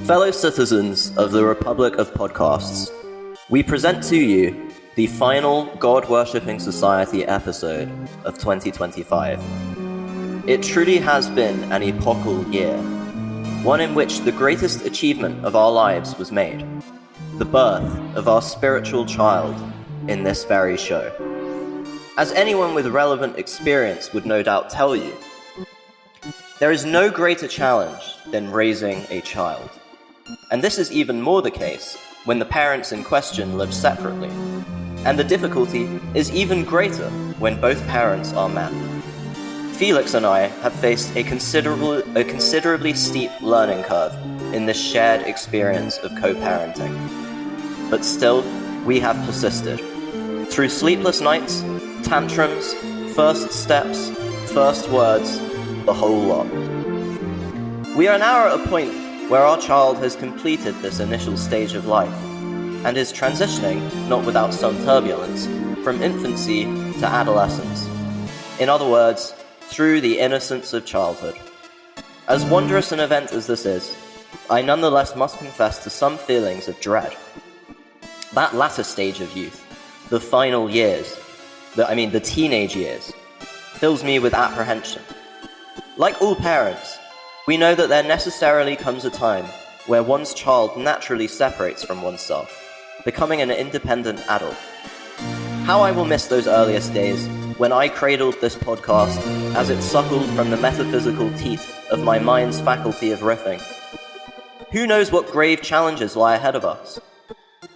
Fellow citizens of the Republic of Podcasts, we present to you the final God-worshipping society episode of 2025. It truly has been an epochal year, one in which the greatest achievement of our lives was made, the birth of our spiritual child in this very show. As anyone with relevant experience would no doubt tell you, there is no greater challenge than raising a child. And this is even more the case when the parents in question live separately. And the difficulty is even greater when both parents are men. Felix and I have faced a considerably steep learning curve in this shared experience of co-parenting. But still, we have persisted. Through sleepless nights, tantrums, first steps, first words, the whole lot. We are now at a point where our child has completed this initial stage of life and is transitioning, not without some turbulence, from infancy to adolescence. In other words, through the innocence of childhood. As wondrous an event as this is, I nonetheless must confess to some feelings of dread. That latter stage of youth, the final years, the teenage years, fills me with apprehension. Like all parents, we know that there necessarily comes a time where one's child naturally separates from oneself, becoming an independent adult. How I will miss those earliest days when I cradled this podcast as it suckled from the metaphysical teat of my mind's faculty of riffing. Who knows what grave challenges lie ahead of us?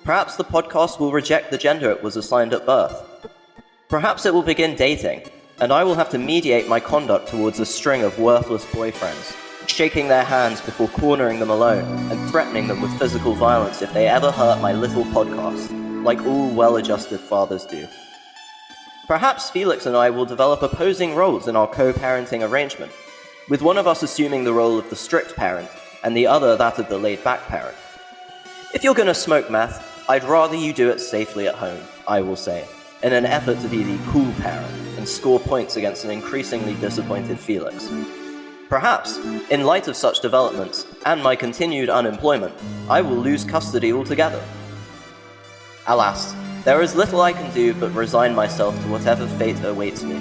Perhaps the podcast will reject the gender it was assigned at birth. Perhaps it will begin dating, and I will have to mediate my conduct towards a string of worthless boyfriends, shaking their hands before cornering them alone and threatening them with physical violence if they ever hurt my little podcast, like all well-adjusted fathers do. Perhaps Felix and I will develop opposing roles in our co-parenting arrangement, with one of us assuming the role of the strict parent and the other that of the laid-back parent. If you're gonna smoke meth, I'd rather you do it safely at home, I will say, in an effort to be the cool parent and score points against an increasingly disappointed Felix. Perhaps, in light of such developments and my continued unemployment, I will lose custody altogether. Alas, there is little I can do but resign myself to whatever fate awaits me.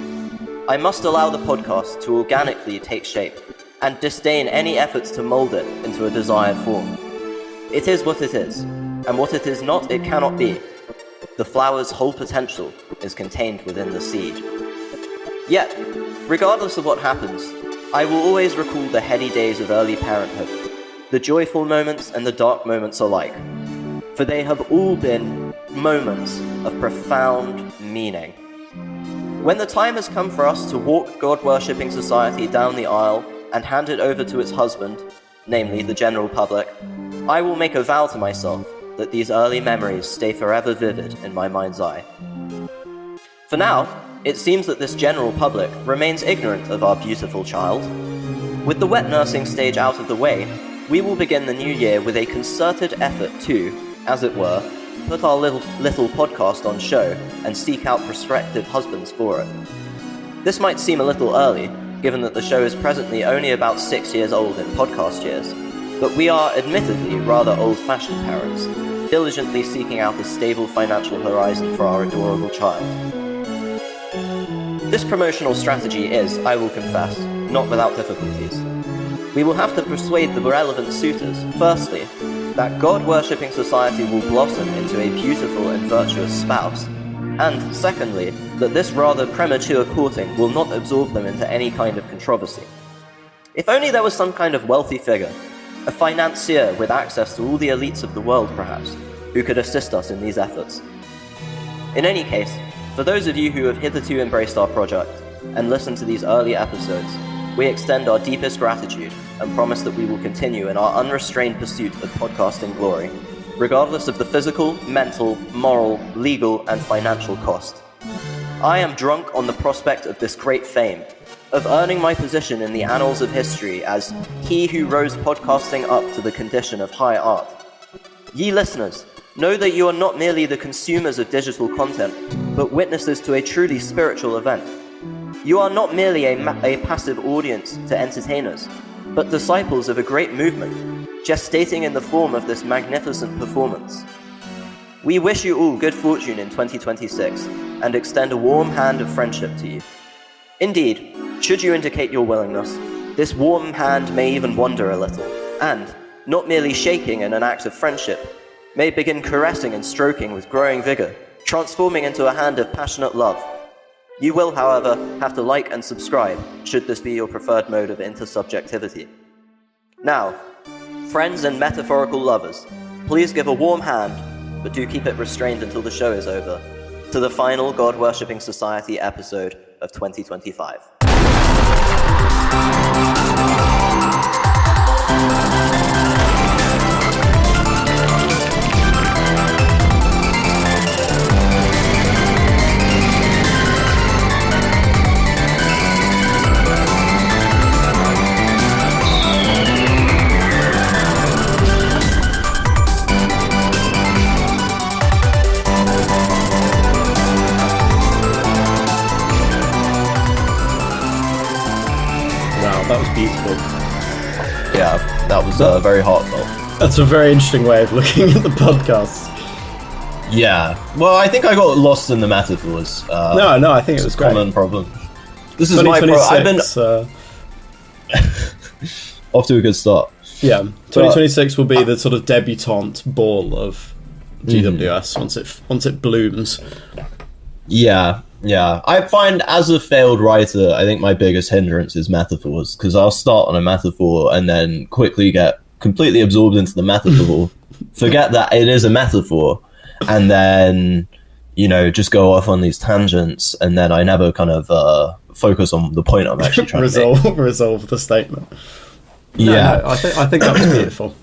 I must allow the podcast to organically take shape and disdain any efforts to mold it into a desired form. It is what it is, and what it is not, it cannot be. The flower's whole potential is contained within the seed. Yet, regardless of what happens, I will always recall the heady days of early parenthood, the joyful moments and the dark moments alike, for they have all been moments of profound meaning. When the time has come for us to walk God-worshipping society down the aisle and hand it over to its husband, namely the general public, I will make a vow to myself that these early memories stay forever vivid in my mind's eye. For now, it seems that this general public remains ignorant of our beautiful child. With the wet nursing stage out of the way, we will begin the new year with a concerted effort to, as it were, put our little podcast on show and seek out prospective husbands for it. This might seem a little early, given that the show is presently only about 6 years old in podcast years, but we are admittedly rather old-fashioned parents, diligently seeking out a stable financial horizon for our adorable child. This promotional strategy is, I will confess, not without difficulties. We will have to persuade the relevant suitors, firstly, that God-worshipping society will blossom into a beautiful and virtuous spouse, and secondly, that this rather premature courting will not absorb them into any kind of controversy. If only there was some kind of wealthy figure, a financier with access to all the elites of the world perhaps, who could assist us in these efforts. In any case, for those of you who have hitherto embraced our project and listened to these early episodes, we extend our deepest gratitude and promise that we will continue in our unrestrained pursuit of podcasting glory, regardless of the physical, mental, moral, legal, and financial cost. I am drunk on the prospect of this great fame, of earning my position in the annals of history as he who rose podcasting up to the condition of high art. Ye listeners, know that you are not merely the consumers of digital content, but witnesses to a truly spiritual event. You are not merely a passive audience to entertainers, but disciples of a great movement, gestating in the form of this magnificent performance. We wish you all good fortune in 2026 and extend a warm hand of friendship to you. Indeed, should you indicate your willingness, this warm hand may even wander a little, and, not merely shaking in an act of friendship, may begin caressing and stroking with growing vigor, transforming into a hand of passionate love. You will, however, have to like and subscribe, should this be your preferred mode of intersubjectivity. Now, friends and metaphorical lovers, please give a warm hand, but do keep it restrained until the show is over, to the final God-worshipping society episode of 2025. That was beautiful. Yeah, that was very heartfelt. That's a very interesting way of looking at the podcast. Yeah, well, I think I got lost in the metaphors. No, I think it was a common problem. This is my I've been off to a good start. Yeah, 2026 will be the sort of debutante ball of GWS once it blooms. Yeah, I find as a failed writer, I think my biggest hindrance is metaphors, because I'll start on a metaphor and then quickly get completely absorbed into the metaphor, forget that it is a metaphor, and then, just go off on these tangents, and then I never kind of focus on the point I'm actually trying to make. Resolve the statement. Yeah. No, I think that was beautiful.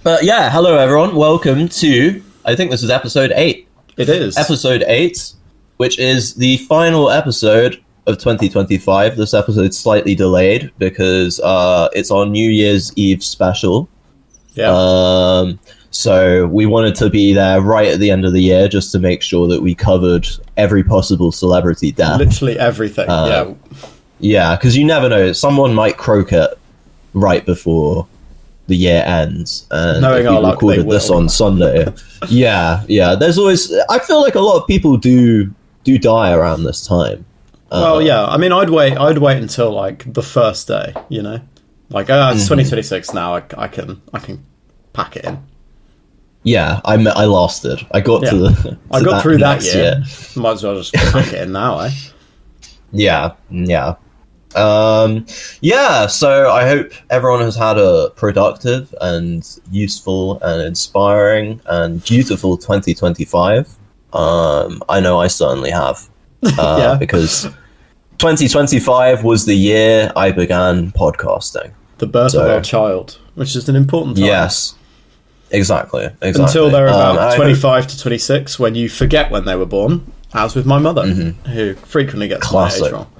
But yeah, hello everyone, welcome to, I think this is episode 8. It is. Episode 8. Which is the final episode of 2025. This episode's slightly delayed because it's our New Year's Eve special. Yeah. So we wanted to be there right at the end of the year just to make sure that we covered every possible celebrity death. Literally everything, yeah. Yeah, because you never know. Someone might croak it right before the year ends. And knowing if we our luck, recorded this on Sunday. Yeah. There's always... I feel like a lot of people do die around this time. Well, yeah. I mean, I'd wait until like the first day. Like it's 2026 now. I can pack it in. Yeah, I lasted. I got to the. I got through that year. Might as well just pack it in now, eh? Yeah. So I hope everyone has had a productive and useful and inspiring and beautiful 2025. I know I certainly have, because 2025 was the year I began podcasting. The birth of our child, which is an important time. Yes, exactly. Until they're about 25 to 26, when you forget when they were born, as with my mother, who frequently gets my age wrong.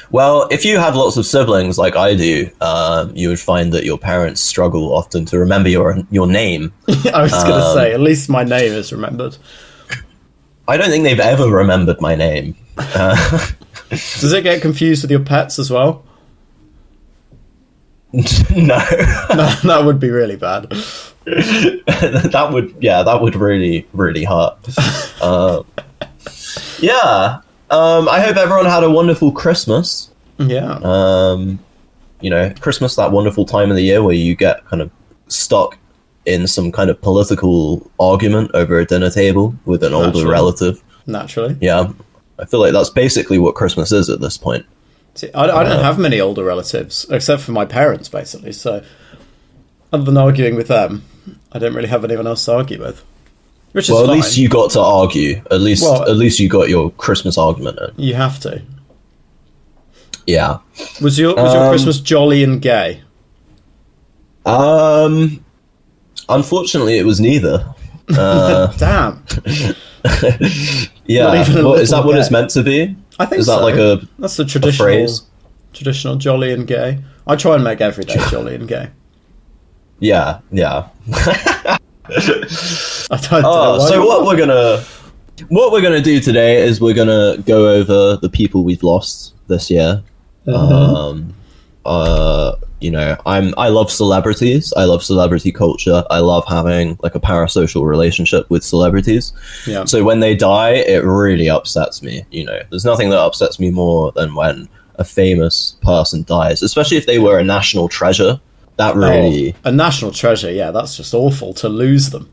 Well, if you have lots of siblings like I do, you would find that your parents struggle often to remember your name. I was going to say, at least my name is remembered. I don't think they've ever remembered my name. Does it get confused with your pets as well? No. That would be really bad. that would really, really hurt. I hope everyone had a wonderful Christmas. Yeah. Christmas, that wonderful time of the year where you get kind of stuck in some kind of political argument over a dinner table with an older relative. Naturally. Yeah. I feel like that's basically what Christmas is at this point. See, I don't have many older relatives, except for my parents, basically. So, other than arguing with them, I don't really have anyone else to argue with. Which is fine. At least you got to argue. At least you got your Christmas argument in. You have to. Yeah. Was your Christmas jolly and gay? Unfortunately, it was neither. Damn. Yeah. Is that what it's meant to be? I think is that so. Like that's the traditional jolly and gay. I try and make every day jolly and gay. Yeah. I don't know so what we're gonna do today is we're gonna go over the people we've lost this year. I love celebrities. I love celebrity culture. I love having like a parasocial relationship with celebrities. Yeah. So when they die, it really upsets me. There's nothing that upsets me more than when a famous person dies, especially if they were a national treasure. That really... a national treasure, yeah, that's just awful to lose them.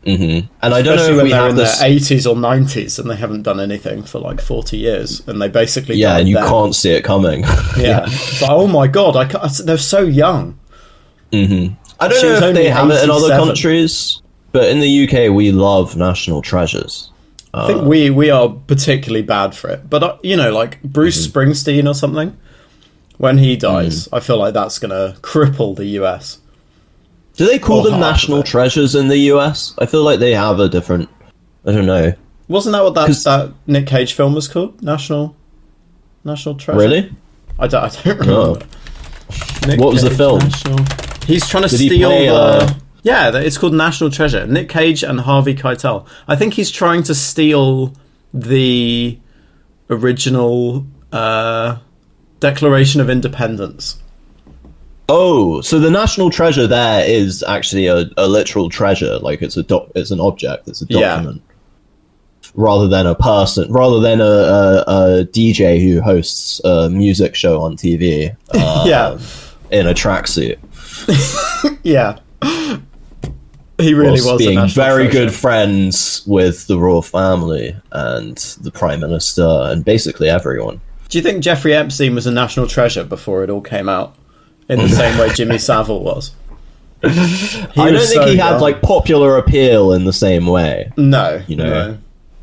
Mm-hmm. And especially I don't know if when we they're have in this... their 80s or 90s and they haven't done anything for like 40 years and they basically Yeah, died and you then. can't see it coming. Yeah. It's like, oh my god, they're so young. Mm-hmm. I don't She was know if only they have it in other 87. countries, but in the UK we love national treasures. I think we are particularly bad for it. But, like Bruce Springsteen or something, when he dies, I feel like that's going to cripple the US. Do they call Or them half national of it. treasures in the US? I feel like they have a different... I don't know. Wasn't that what that Nick Cage film was called? National Treasure? Really? I don't remember. Nick What was the Cage, film? He's trying to Did he steal play, the... Yeah, it's called National Treasure. Nick Cage and Harvey Keitel. I think he's trying to steal the original Declaration of Independence. Oh, so the national treasure there is actually a literal treasure. Like it's an object. It's a document. Rather than a person, rather than a DJ who hosts a music show on TV. In a tracksuit. Yeah. He really was being a national very treasure. good friends with the royal family and the prime minister and basically everyone. Do you think Jeffrey Epstein was a national treasure before it all came out? In the same way Jimmy Savile was? I don't think he had like popular appeal in the same way. No.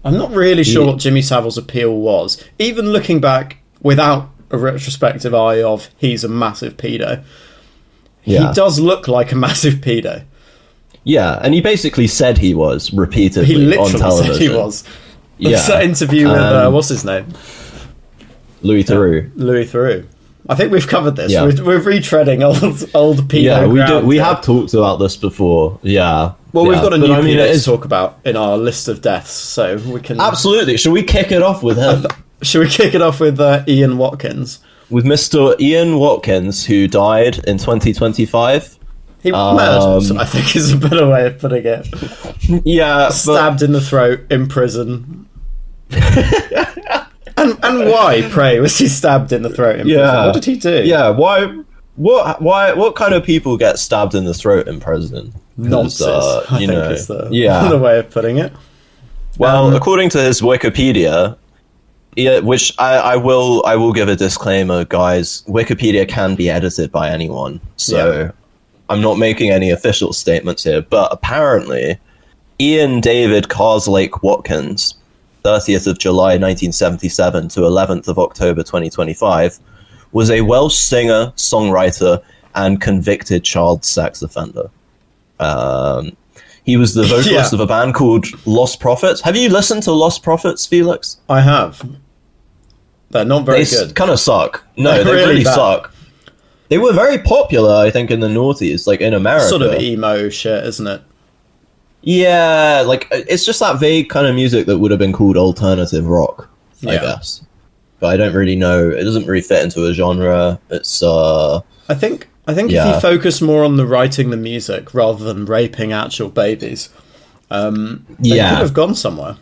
I'm not really sure what Jimmy Savile's appeal was. Even looking back without a retrospective eye of he's a massive pedo. Yeah. He does look like a massive pedo. Yeah, and he basically said he was repeatedly He literally on television. said he was. Yeah. There's that interview with, what's his name? Louis Theroux. Louis Theroux. I think we've covered this. Yeah. We're retreading old pedo Yeah, we ground. We have talked about this before. Yeah. Well, we've Yeah. got a But new I mean, pedo it to is talk about in our list of deaths, so we can... absolutely. Should we kick it off with him? Should we kick it off with Ian Watkins? With Mr. Ian Watkins, who died in 2025. He murdered, I think is a better way of putting it. Yeah, Stabbed in the throat in prison. and why, pray, was he stabbed in the throat in prison? What did he do? Yeah, why? What kind of people get stabbed in the throat in prison? Nonsense, I think is the way of putting it. Well, according to his Wikipedia, which I will give a disclaimer, guys. Wikipedia can be edited by anyone, so I'm not making any official statements here. But apparently, Ian David Carslake Watkins, 30th of July 1977 to 11th of October 2025, was a Welsh singer, songwriter, and convicted child sex offender. He was the vocalist of a band called Lost Prophets. Have you listened to Lost Prophets, Felix? I have. They're not very good. They kind of suck. No, they really really bad. suck. They were very popular, I think, in the noughties, like in America. Sort of emo shit, isn't it? Yeah, like it's just that vague kind of music that would have been called alternative rock, I guess. But I don't really know. It doesn't really fit into a genre. It's I think if you focus more on the writing the music rather than raping actual babies, they could have gone somewhere.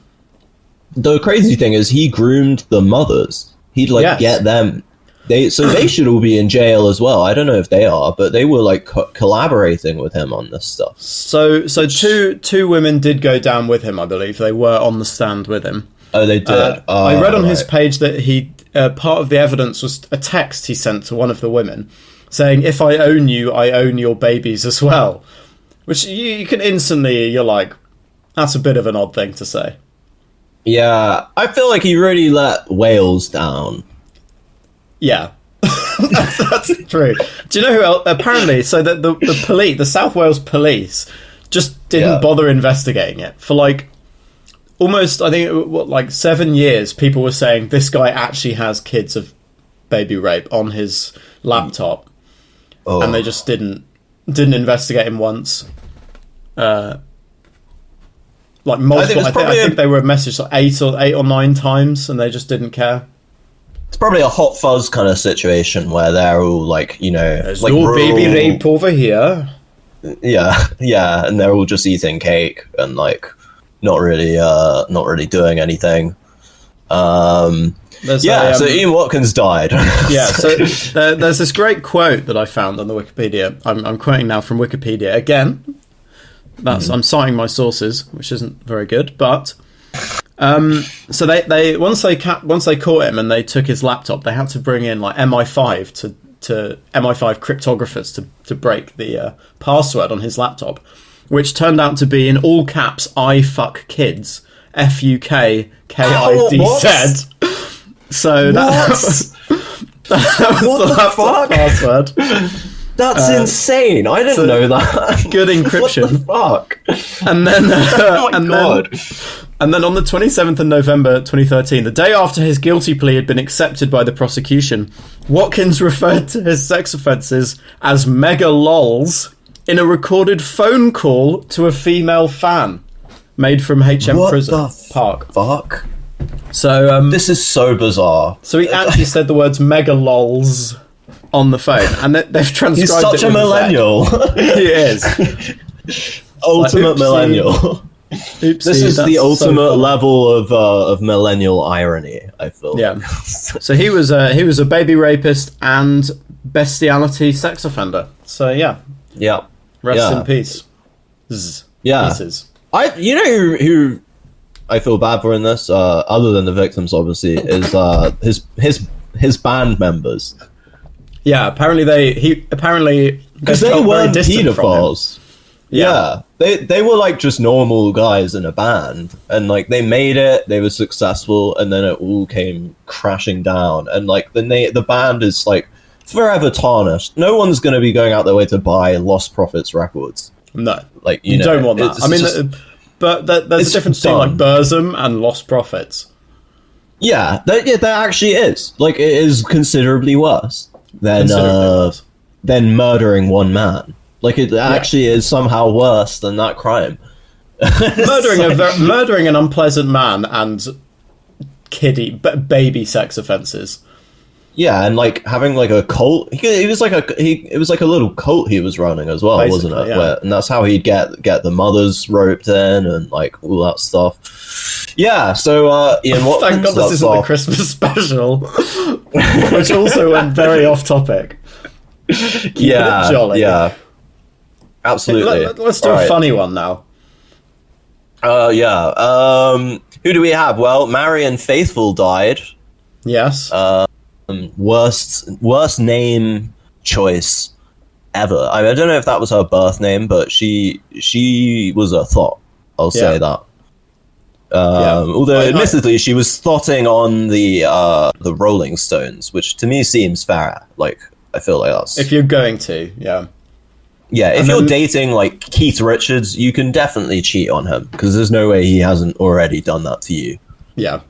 The crazy thing is he groomed the mothers. He'd get them. They should all be in jail as well. I don't know if they are, but they were like collaborating with him on this stuff. So two women did go down with him, I believe. They were on the stand with him. Oh, they did. I read on his page that he part of the evidence was a text he sent to one of the women saying, "If I own you, I own your babies as well." Which you can instantly, you're like, that's a bit of an odd thing to say. Yeah, I feel like he really let Wales down. Yeah, that's true. Do you know who else? Apparently, so that the police, the South Wales police, just didn't bother investigating it for like almost, I think, 7 years. People were saying this guy actually has kids of baby rape on his laptop, and they just didn't investigate him once. Multiple. I think they were messaged like eight or 9 times, and they just didn't care. It's probably a hot fuzz kind of situation where they're all like, There's like no rural, baby rape over here. yeah, and they're all just eating cake and like not really doing anything. So Ian Watkins died. Yeah, so there's this great quote that I found on the Wikipedia. I'm quoting now from Wikipedia again. I'm citing my sources, which isn't very good, but so they once they caught him and they took his laptop, they had to bring in like MI5 to MI5 cryptographers to break the password on his laptop, which turned out to be in all caps "I fuck kids." FUKKIDZ. So that was the fuck? Password. That's insane. I didn't know that. Good encryption. What the fuck? And then, and then on the 27th of November 2013, the day after his guilty plea had been accepted by the prosecution, Watkins referred to his sex offences as mega lols in a recorded phone call to a female fan made from HM Prison Park. Fuck. So this is so bizarre. So he actually said the words mega lols on the phone, and they've transcribed it. He's such a millennial. He is. Ultimate millennial. Oopsie, this is the ultimate level of millennial irony, I feel. Yeah. So he was a baby rapist and bestiality sex offender. So yeah. Yeah. Rest in peace. Yeah. Pieces. Who I feel bad for in this, other than the victims, obviously, is his band members. Yeah, apparently because they weren't pedophiles. Yeah, they were like just normal guys in a band, and like they made it, they were successful, and then it all came crashing down, and like the band is like forever tarnished. No one's going to be going out their way to buy Lost Prophets records. No, like you don't want that. I mean, but there's a difference between like Burzum and Lost Prophets. Yeah, that actually is. Like, it is considerably worse than murdering one man. Like, it actually is somehow worse than that crime. Murdering an unpleasant man and baby sex offences. Yeah, and like having like a cult. It was like a little cult he was running as well, basically, wasn't it? Yeah. And that's how he'd get the mothers roped in and like all that stuff. Yeah. So Ian Watkins. Thank God this isn't the Christmas special, which also went very off topic. Yeah. Jolly. Yeah. Absolutely. Let's do a funny one now. Yeah. Who do we have? Well, Marion Faithfull died. Yes. Worst name choice ever. I don't know if that was her birth name, but she was a thought. I'll say that. Although admittedly she was thoughting on the Rolling Stones, which to me seems fair. Like, I feel like that's if you're going to, yeah. If you're dating like Keith Richards, you can definitely cheat on him because there's no way he hasn't already done that to you. Yeah.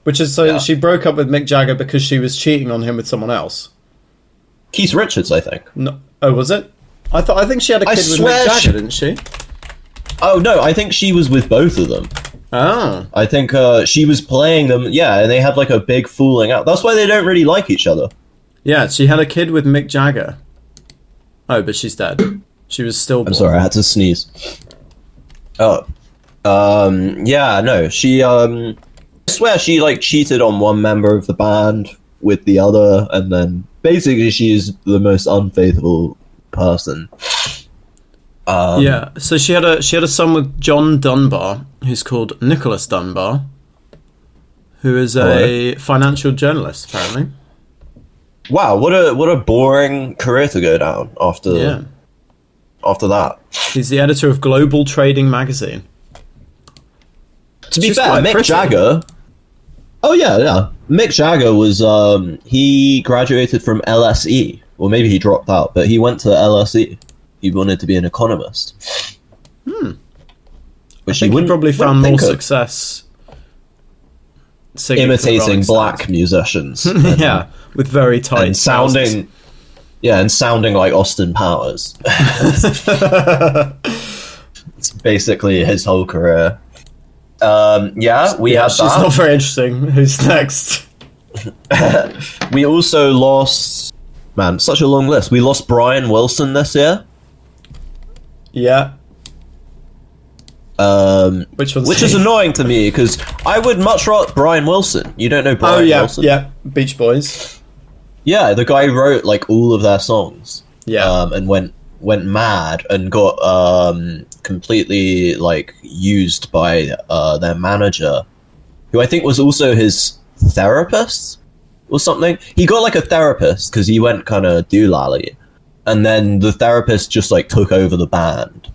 Which is she broke up with Mick Jagger because she was cheating on him with someone else. Keith Richards, I think. No, was it? I think she had a kid with Mick Jagger, didn't she? Oh no, I think she was with both of them. Oh. I think she was playing them, and they had like a big falling out. That's why they don't really like each other. Yeah, she had a kid with Mick Jagger. Oh, but she's dead. She was stillborn. I'm sorry, I had to sneeze. Oh. No, she I swear she like cheated on one member of the band with the other, and then basically she's the most unfaithful person. So she had a son with John Dunbar, who's called Nicholas Dunbar, who is a financial journalist apparently. Wow, what a boring career to go down after that. He's the editor of Global Trading magazine. To be fair, Mick Jagger. Oh yeah. Mick Jagger was he graduated from LSE, or maybe he dropped out, but he went to LSE. He wanted to be an economist. Which he probably found more success imitating black musicians. Yeah, with very tight and sounding. Yeah, and sounding like Austin Powers. It's basically his whole career. We have she's not very interesting. Who's next? We also lost... Man, such a long list. We lost Brian Wilson this year. Yeah. Which is annoying to me, because I would much rather... Brian Wilson. You don't know Brian Wilson? Yeah, Beach Boys. Yeah, the guy who wrote, like, all of their songs. Yeah. And went mad and got completely, like, used by their manager, who I think was also his therapist or something. He got, like, a therapist because he went kind of doolally, and then the therapist just, like, took over the band.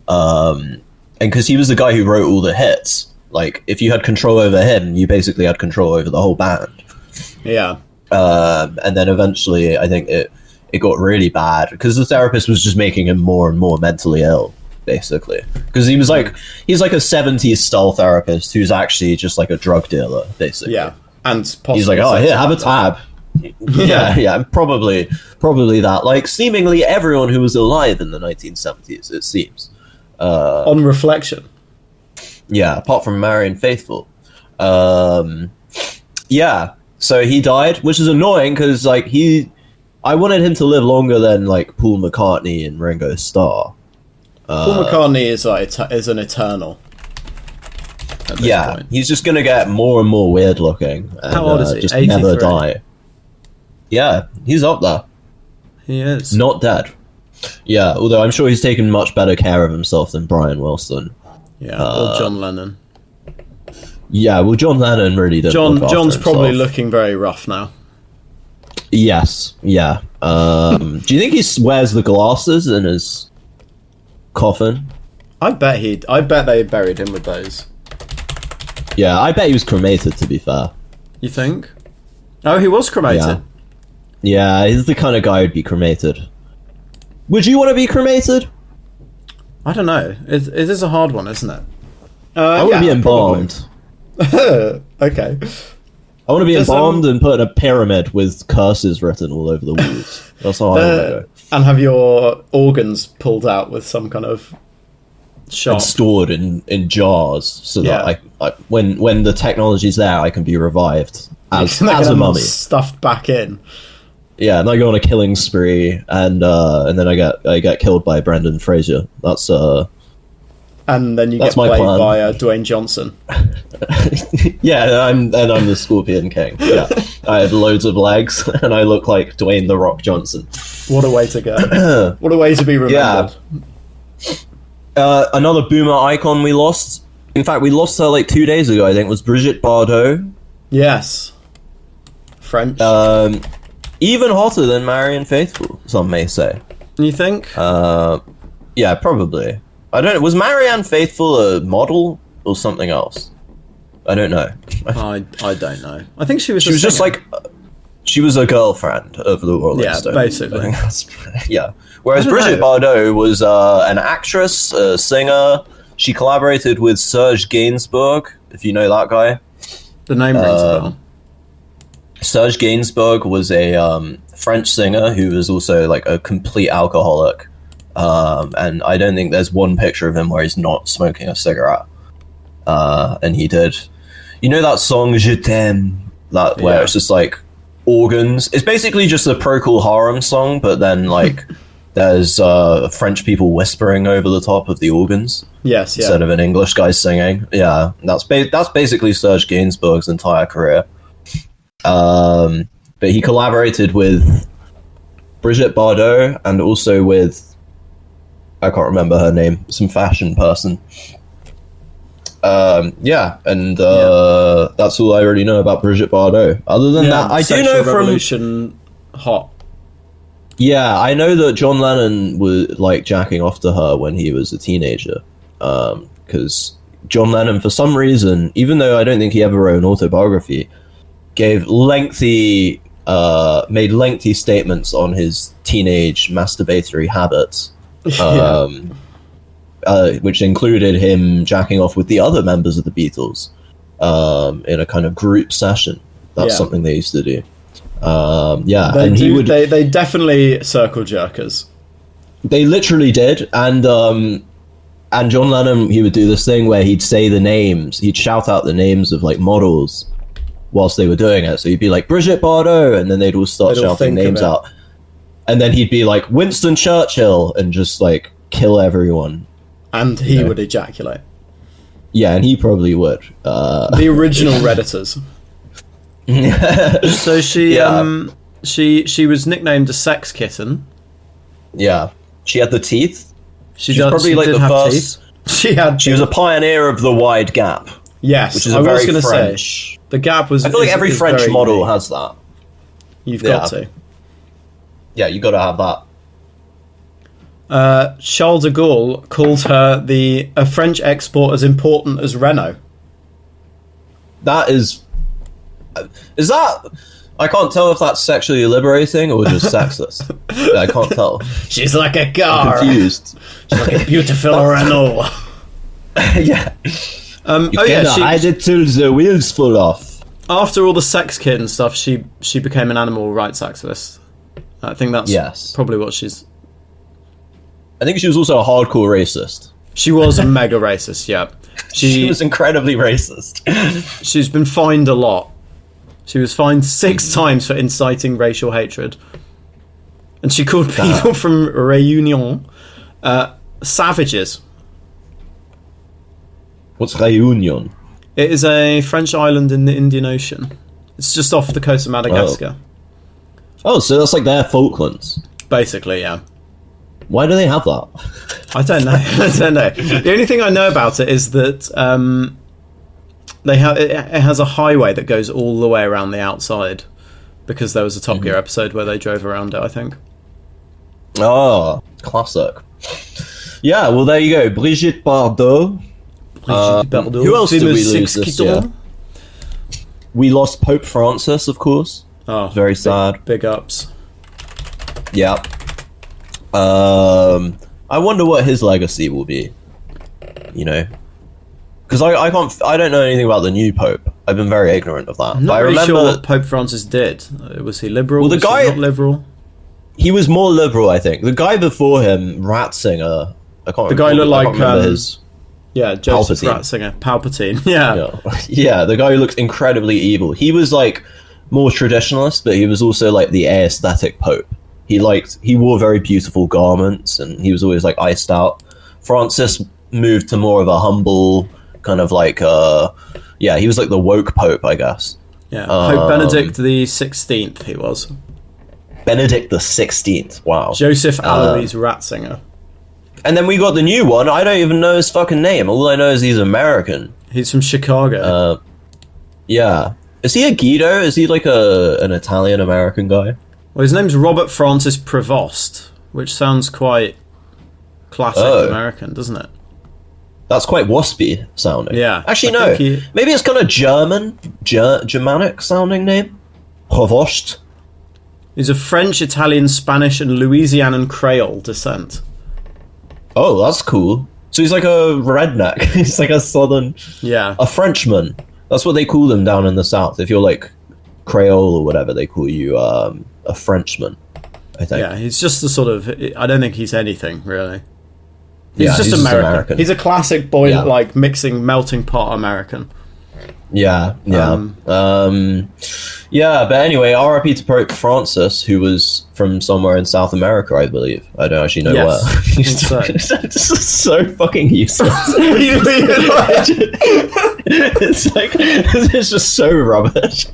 And because he was the guy who wrote all the hits, like, if you had control over him, you basically had control over the whole band. Yeah. And then eventually, I think it got really bad because the therapist was just making him more and more mentally ill, basically. Because he's like a 70s style therapist who's actually just like a drug dealer, basically. Yeah, and he's like, oh, here, have a tab. Yeah, probably that. Like, seemingly everyone who was alive in the 1970s, it seems. On reflection. Yeah, apart from Marianne Faithfull. Yeah, so he died, which is annoying because, like, I wanted him to live longer than, like, Paul McCartney and Ringo Starr. Paul McCartney is an eternal. Yeah, point. He's just gonna get more and more weird looking. And, how old is he? Just 83? never die. Yeah, he's up there. He is. Not dead. Yeah, although I'm sure he's taken much better care of himself than Brian Wilson. Yeah, or John Lennon. Yeah, well, John Lennon really did. John's probably looking very rough now. Yes, yeah. Do you think he wears the glasses in his coffin? I bet they buried him with those. Yeah, I bet he was cremated, to be fair. You think? Oh, he was cremated? Yeah, he's the kind of guy who'd be cremated. Would you want to be cremated? I don't know. It is a hard one, isn't it? I want to be embalmed. Okay. I want to be embalmed and put in a pyramid with curses written all over the walls. That's how I want to go. And have your organs pulled out with some kind of shop. And stored in jars, so that I when the technology's there, I can be revived as a mummy, stuffed back in. Yeah, and I go on a killing spree, and then I get killed by Brendan Fraser. That's and then you get played by Dwayne Johnson. Yeah, I'm the Scorpion King. Yeah, I have loads of legs, and I look like Dwayne the Rock Johnson. What a way to go! What a way to be remembered. Yeah. Another boomer icon we lost. In fact, we lost her like 2 days ago. I think was Brigitte Bardot. Yes. French. Even hotter than Marianne Faithfull, some may say. You think? Yeah, probably. I don't know. Was Marianne Faithfull a model or something else? I don't know. I don't know. I think she was. She was just like. She was a girlfriend of the Rolling Stones. Basically. Yeah. Whereas Brigitte Bardot was an actress, a singer. She collaborated with Serge Gainsbourg, if you know that guy. The name rings a bell. Serge Gainsbourg was a French singer who was also like a complete alcoholic. And I don't think there's one picture of him where he's not smoking a cigarette. And he did. You know that song Je t'aime? Where it's just like organs. It's basically just a Procol Harum song, but then like there's French people whispering over the top of the organs. Yes, yeah. Instead of an English guy singing. Yeah, that's basically Serge Gainsbourg's entire career. But he collaborated with Brigitte Bardot and also with, I can't remember her name, some fashion person. That's all I already know about Brigitte Bardot. Other than that, I do know from Revolution hot. Yeah, I know that John Lennon was like jacking off to her when he was a teenager. Because John Lennon, for some reason, even though I don't think he ever wrote an autobiography, made lengthy statements on his teenage masturbatory habits. Which included him jacking off with the other members of the Beatles in a kind of group session. That's something they used to do. They definitely circle jerkers. They literally did, and John Lennon, he would do this thing where he'd say the names, he'd shout out the names of like models, whilst they were doing it. So he'd be like, Brigitte Bardot, and then they'd all start shouting names out. And then he'd be like, Winston Churchill, and just like kill everyone. And he would ejaculate. Yeah, and he probably would. The original Redditors. So she was nicknamed a sex kitten. Yeah. She had the teeth. She probably like the first. Teeth. She was a pioneer of the wide gap. Yes, which is a very French. Say, the gap was. I feel like every French model has that. You've got to. Yeah, you got to have that. Charles de Gaulle called her a French export as important as Renault. That is that? I can't tell if that's sexually liberating or just sexist. I can't tell. She's like a car. I'm confused. She's like a beautiful Renault. Yeah. You hide it till the wheels fall off. After all the sex kid and stuff, she became an animal rights activist. I think that's probably what she's... I think she was also a hardcore racist. She was a mega racist, yeah. She was incredibly racist. She's been fined a lot. She was fined 6 times for inciting racial hatred. And she called people from Réunion savages. What's Réunion? It is a French island in the Indian Ocean. It's just off the coast of Madagascar. Oh, so that's like their Falklands. Basically, yeah. Why do they have that? I don't know. The only thing I know about it is that it has a highway that goes all the way around the outside, because there was a Top Gear episode where they drove around it, I think. Oh, classic. Yeah, well, there you go. Brigitte Bardot. Who else did we lose this year? We lost Pope Francis, of course. Oh, very sad. Big ups. Yeah. I wonder what his legacy will be. You know, because I don't know anything about the new Pope. I've been very ignorant of that. I'm not really sure what Pope Francis did. Was he liberal? Well, the guy not liberal. He was more liberal, I think. The guy before him, Ratzinger. I can't. The guy looked like his. Yeah, Joseph Ratzinger, Palpatine. Yeah, the guy who looked incredibly evil. He was like more traditionalist, but he was also like the aesthetic Pope. He wore very beautiful garments, and he was always like iced out. Francis moved to more of a humble kind of like he was like the woke Pope, I guess. Yeah, Pope Benedict the 16th. He was Benedict the 16th. Wow. Joseph Alois Ratzinger. And then we got the new one. I don't even know his fucking name. All I know is he's American. He's from Chicago. Yeah. Is he a Guido? Is he like an Italian-American guy? Well, his name's Robert Francis Prevost, which sounds quite classic American, doesn't it? That's quite waspy sounding. Yeah. Actually, no. Maybe it's kind of Germanic sounding name. Prevost. He's of French, Italian, Spanish, and Louisianan Creole descent. Oh, that's cool. So he's like a redneck. He's like a southern... Yeah. A Frenchman. That's what they call them down in the South. If you're like Creole or whatever, they call you a Frenchman, I think. Yeah, he's just the sort of... I don't think he's anything, really. He's just American. He's a classic boy, like mixing melting pot American. Yeah. But anyway, RIP to Pope Francis, who was from somewhere in South America, I believe. I don't actually know where. This is so fucking useless. It's just so rubbish.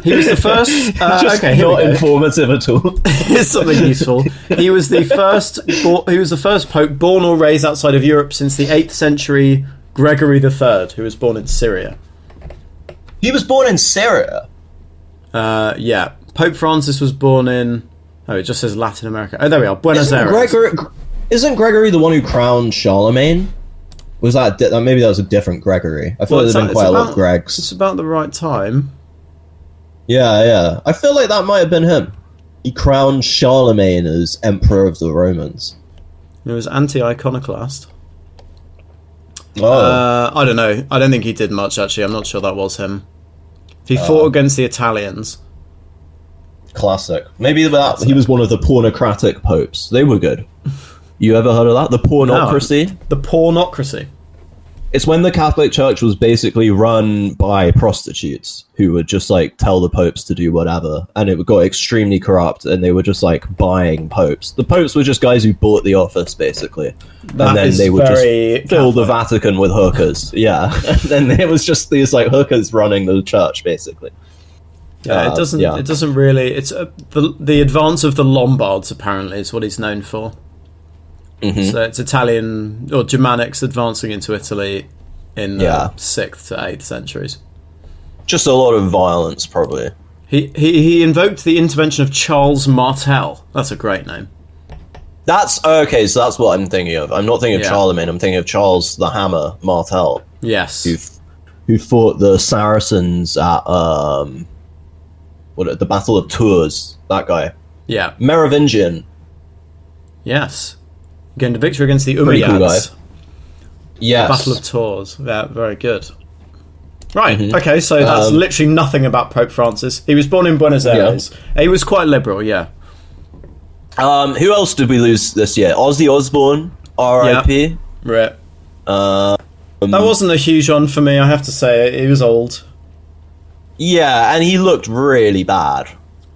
He was the first. Just not informative at all. Here's something useful. He was the first. He was the first pope born or raised outside of Europe since the 8th century. Gregory III, who was born in Syria. He was born in Syria. Yeah. Pope Francis was born in... Oh, it just says Latin America. Oh, there we are. Buenos Aires. Isn't Gregory the one who crowned Charlemagne? Was that... maybe that was a different Gregory. I feel like there's been quite a lot of Gregs. It's about the right time. Yeah. I feel like that might have been him. He crowned Charlemagne as Emperor of the Romans. It was anti-iconoclast. Oh. I don't know. I don't think he did much, actually. I'm not sure that was him. He fought against the Italians. Classic. Maybe that he was one of the pornocratic popes. They were good. You ever heard of that? The pornocracy? No, the pornocracy. It's when the Catholic Church was basically run by prostitutes who would just like tell the popes to do whatever, and it got extremely corrupt, and they were just like buying popes. The popes were just guys who bought the office basically, and then they would just fill the Vatican with hookers. Yeah, and then it was just these like hookers running the church basically. Yeah, it doesn't. Yeah. It doesn't really. It's the advance of the Lombards apparently is what he's known for. Mm-hmm. So it's Italian or Germanics advancing into Italy in the 6th to 8th centuries. Just a lot of violence, probably. He invoked the intervention of Charles Martel. That's a great name. That's okay. So that's what I'm thinking of. I'm not thinking of Charlemagne. I'm thinking of Charles the Hammer Martel. Yes, who fought the Saracens at the Battle of Tours. That guy. Yeah, Merovingian. Yes. Again, the victory against the Umayyads. Cool guy. Yes. Battle of Tours. Yeah, very good. Right, okay, so that's literally nothing about Pope Francis. He was born in Buenos Aires. Yeah. He was quite liberal, yeah. Who else did we lose this year? Ozzy Osbourne, R.I.P. Right. That wasn't a huge one for me, I have to say. He was old. Yeah, and he looked really bad.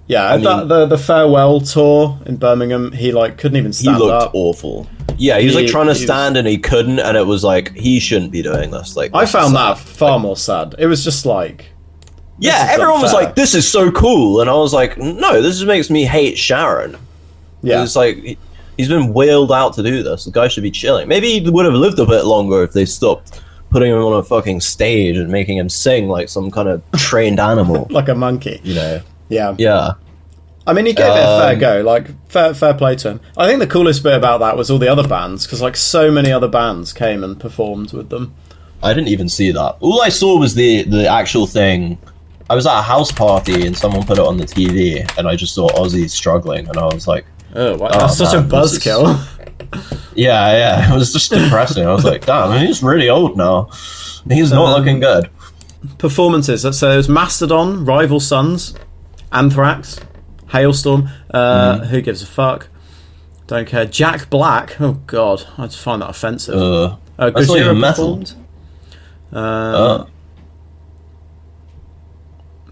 Yeah, the farewell tour in Birmingham, he like couldn't even stand up. He looked awful. Yeah, he was like trying to stand and he couldn't, and it was like he shouldn't be doing this. Like, I found that far more sad. It was just like, yeah, everyone was like, "This is so cool," and I was like, "No, this just makes me hate Sharon." Yeah, it's like he's been wheeled out to do this. The guy should be chilling. Maybe he would have lived a bit longer if they stopped putting him on a fucking stage and making him sing like some kind of trained animal, like a monkey. You know. Yeah. I mean, he gave it a fair go. Like, fair play to him. I think the coolest bit about that was all the other bands, because like so many other bands came and performed with them. I didn't even see that. All I saw was the actual thing. I was at a house party and someone put it on the TV, and I just saw Ozzy struggling, and I was like, "Oh, wow, that's such a buzzkill." Yeah. It was just depressing. I was like, "Damn, he's really old now. He's not looking good." Performances. So it was Mastodon, Rival Sons, Anthrax, Hailstorm, Who Gives a Fuck, Don't Care, Jack Black, oh god, I just find that offensive. That's not even metal.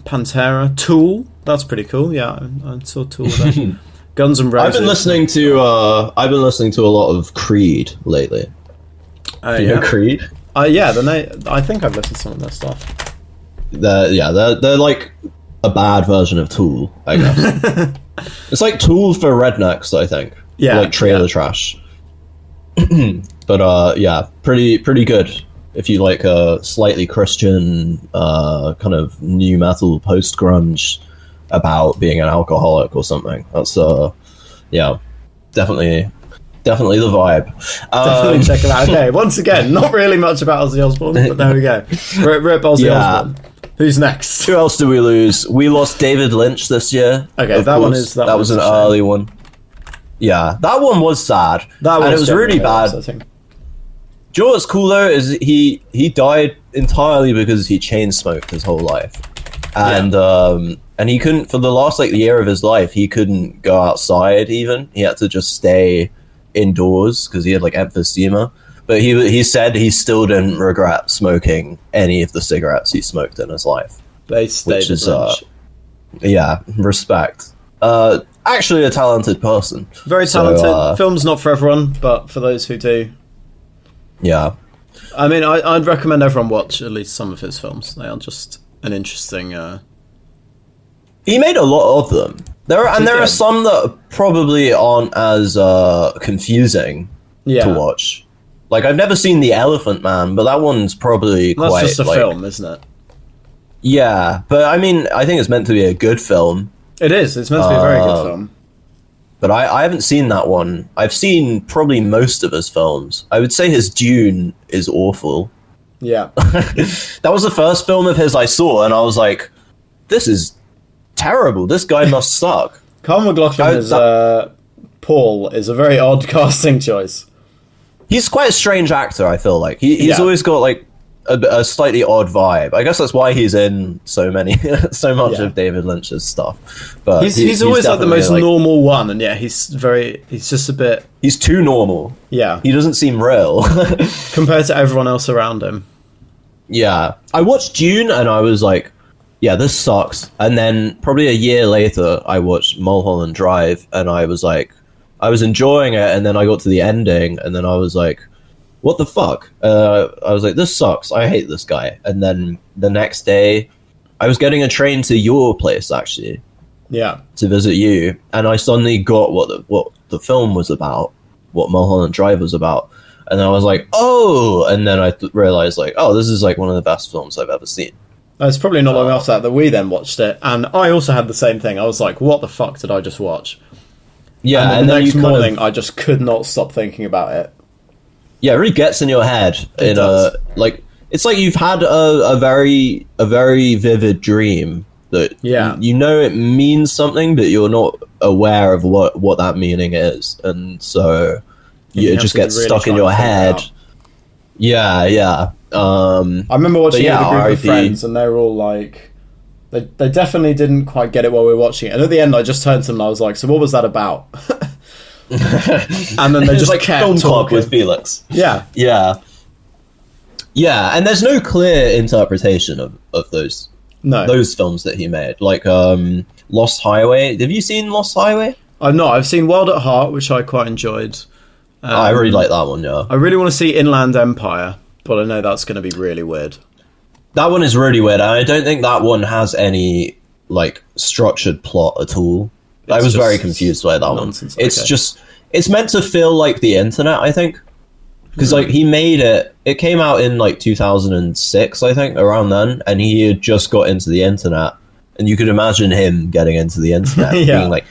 Pantera, Tool, that's pretty cool, yeah, I saw Tool there. Guns N' Roses. I've been listening to a lot of Creed lately. You know Creed? Yeah, I think I've listened to some of their stuff. They're like a bad version of Tool, I guess. It's like Tool for rednecks, I think. Yeah, like trailer trash. But pretty good if you like a slightly Christian kind of new metal post grunge about being an alcoholic or something. That's definitely the vibe. Definitely check it out. Okay, once again, not really much about Ozzy Osbourne, but there we go. Rip Ozzy Osbourne. Who's next? Who else do we lose? We lost David Lynch this year. Okay, that was an early one. Yeah, that one was sad. And it was really bad. Do you know what's cool though is he died entirely because he chain smoked his whole life, and he couldn't for the last like year of his life he couldn't go outside even. He had to just stay indoors because he had like emphysema. But he said he still didn't regret smoking any of the cigarettes he smoked in his life. Which is respect. Actually a talented person. Very talented. Film's not for everyone, but for those who do. Yeah. I mean, I'd recommend everyone watch at least some of his films. They are just an interesting... He made a lot of them. There are some that probably aren't as confusing to watch. Like, I've never seen The Elephant Man, but that one's probably That's just a film, isn't it? Yeah, but I mean, I think it's meant to be a good film. It is. It's meant to be a very good film. But I haven't seen that one. I've seen probably most of his films. I would say his Dune is awful. Yeah. That was the first film of his I saw, and I was like, this is terrible. This guy must suck. Carl McLaughlin as Paul is a very odd casting choice. He's quite a strange actor, I feel like. He's always got, like, a slightly odd vibe. I guess that's why he's in so much of David Lynch's stuff. But he's always like the most normal one, and he's just a bit. He's too normal. Yeah, he doesn't seem real compared to everyone else around him. Yeah, I watched Dune, and I was like, "Yeah, this sucks." And then probably a year later, I watched Mulholland Drive, and I was like, I was enjoying it, and then I got to the ending, and then I was like, what the fuck? I was like, this sucks. I hate this guy. And then the next day, I was getting a train to your place, actually. Yeah. To visit you. And I suddenly got what the film was about, what Mulholland Drive was about. And I was like, oh! And then I realized, like, oh, this is like one of the best films I've ever seen. It's probably not long after that we then watched it. And I also had the same thing. I was like, what the fuck did I just watch? Yeah, and then the next morning, I just could not stop thinking about it. Yeah, it really gets in your head. It's like you've had a very vivid dream that you know it means something, but you're not aware of what that meaning is, and so it just gets really stuck in your head. Yeah. I remember watching it with a group of friends, and they were all like, they definitely didn't quite get it while we were watching it. And at the end, I just turned to them and I was like, "So what was that about?" And then they just like kept film talking with Felix. Yeah. And there's no clear interpretation of those films that he made, like Lost Highway. Have you seen Lost Highway? I've not. I've seen Wild at Heart, which I quite enjoyed. I really like that one. Yeah, I really want to see Inland Empire, but I know that's going to be really weird. That one is really weird. I don't think that one has any like structured plot at all. I was very confused by that one. It's meant to feel like the internet, I think. Because like he made it came out in like 2006, I think, around then, and he had just got into the internet, and you could imagine him getting into the internet being like,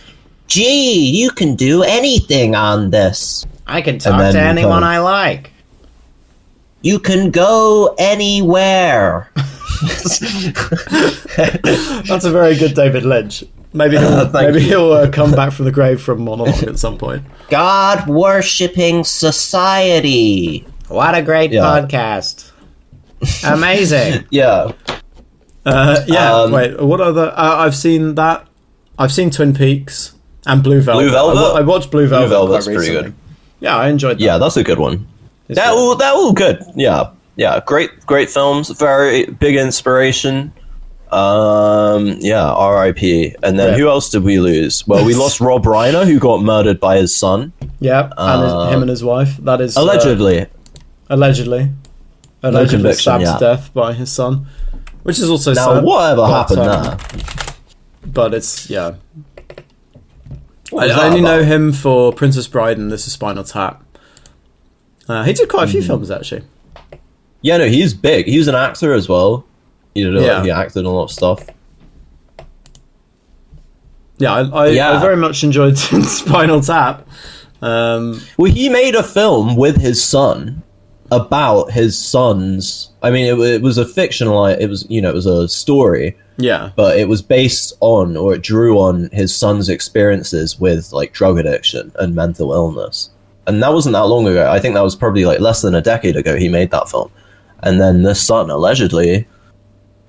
gee, you can do anything on this. I can talk to anyone I like. You can go anywhere. That's a very good David Lynch. Maybe he'll come back from the grave from monologue at some point. God-worshipping society. What a great podcast. Amazing. Yeah. Wait, what other... I've seen that. I've seen Twin Peaks and Blue Velvet. Blue Velvet? I watched Blue Velvet. Blue Velvet's pretty good. Yeah, I enjoyed that. Yeah, that's a good one. They're all good. Yeah. Great films. Very big inspiration. R.I.P. And then who else did we lose? Well, we lost Rob Reiner, who got murdered by his son. Yeah, and him and his wife. That is allegedly stabbed to death by his son, which is also sad. Now, whatever happened there? But it's I only know him for Princess Bride and This Is Spinal Tap. He did quite a few films actually. Yeah, no, he's big. He's an actor as well. He acted in a lot of stuff. Yeah, I very much enjoyed Spinal Tap. Well, he made a film with his son about his son's. I mean, it was a fictional. It was a story. Yeah, but it was based on, or it drew on, his son's experiences with like drug addiction and mental illness. And that wasn't that long ago. I think that was probably like less than a decade ago. He made that film, and then this son allegedly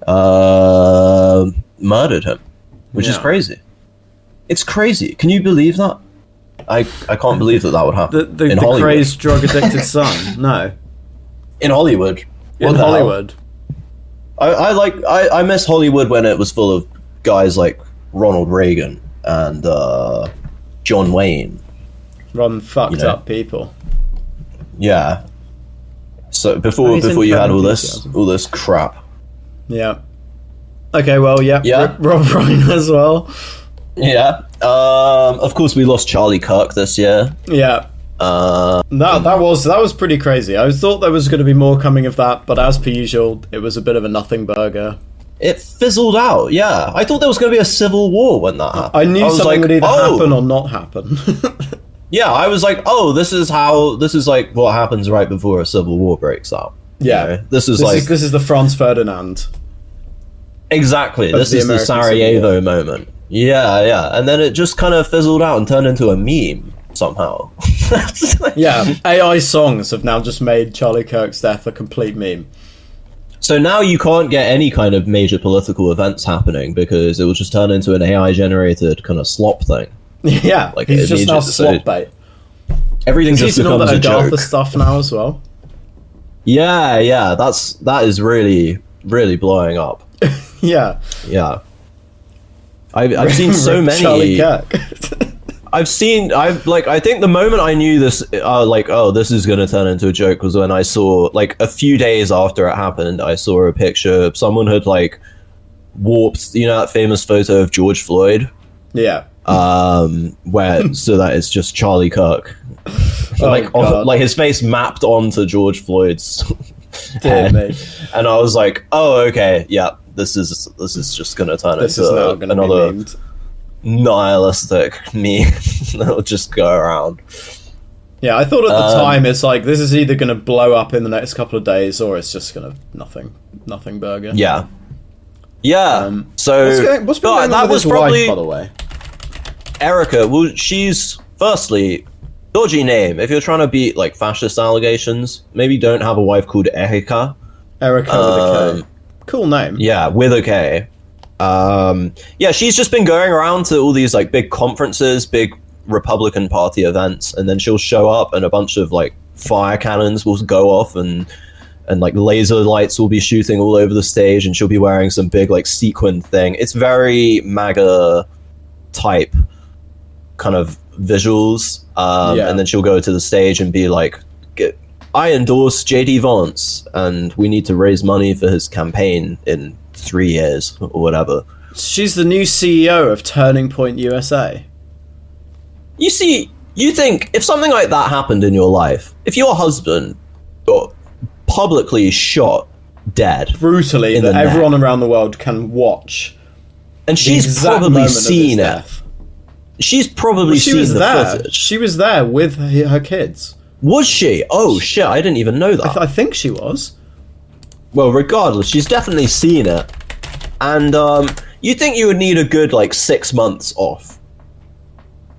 murdered him, which is crazy. It's crazy. Can you believe that? I can't believe that would happen. The crazed drug addicted son. No. In Hollywood. In Hollywood. I miss Hollywood when it was full of guys like Ronald Reagan and John Wayne. Run fucked up people. Yeah. So before you had all this crap. Yeah. Okay, well, yeah. Rob Reiner as well. Yeah. Of course, we lost Charlie Kirk this year. Yeah. That was pretty crazy. I thought there was going to be more coming of that, but as per usual, it was a bit of a nothing burger. It fizzled out. Yeah, I thought there was going to be a civil war when that happened. I knew something would either happen or not happen. Yeah, I was like, this is like what happens right before a civil war breaks out. Yeah, this is the Franz Ferdinand. Exactly. This is the Sarajevo moment. Yeah, and then it just kind of fizzled out and turned into a meme somehow. Yeah, AI songs have now just made Charlie Kirk's death a complete meme. So now you can't get any kind of major political events happening because it will just turn into an AI-generated kind of slop thing. Yeah, like he's just now slop bait. Everything just becomes a joke. Agatha stuff now as well. Yeah, that is really, really blowing up. Yeah. I've seen so many. I think the moment I knew this, this is going to turn into a joke was when I saw, like, a few days after it happened, I saw a picture. Someone had, like, warped, that famous photo of George Floyd? Yeah. Where, so that it's just Charlie Kirk. Like, his face mapped onto George Floyd's head. And I was like, oh, okay, yeah, this is just going to turn into another nihilistic meme that'll just go around. Yeah, I thought at the time it's like this is either going to blow up in the next couple of days or it's just going to nothing burger. Yeah. So what's been going on with his wife, by the way? Erica. Well, she's firstly dodgy name. If you're trying to beat like fascist allegations, maybe don't have a wife called Erica. Erica with a K. Cool name. Yeah, with a K. She's just been going around to all these like big conferences, big Republican Party events, and then she'll show up and a bunch of like fire cannons will go off and like laser lights will be shooting all over the stage, and she'll be wearing some big like sequin thing. It's very MAGA type kind of visuals. And then she'll go to the stage and be like, I endorse JD Vance and we need to raise money for his campaign in 3 years or whatever. She's the new CEO of Turning Point USA. You see, you think if something like that happened in your life, if your husband got publicly shot dead brutally, that everyone around the world can watch, and she's probably seen it. She's probably seen the footage. She was there with her kids. Was she? Oh shit! I didn't even know that. I think she was. Well, regardless, she's definitely seen it. And you think you would need a good, 6 months off.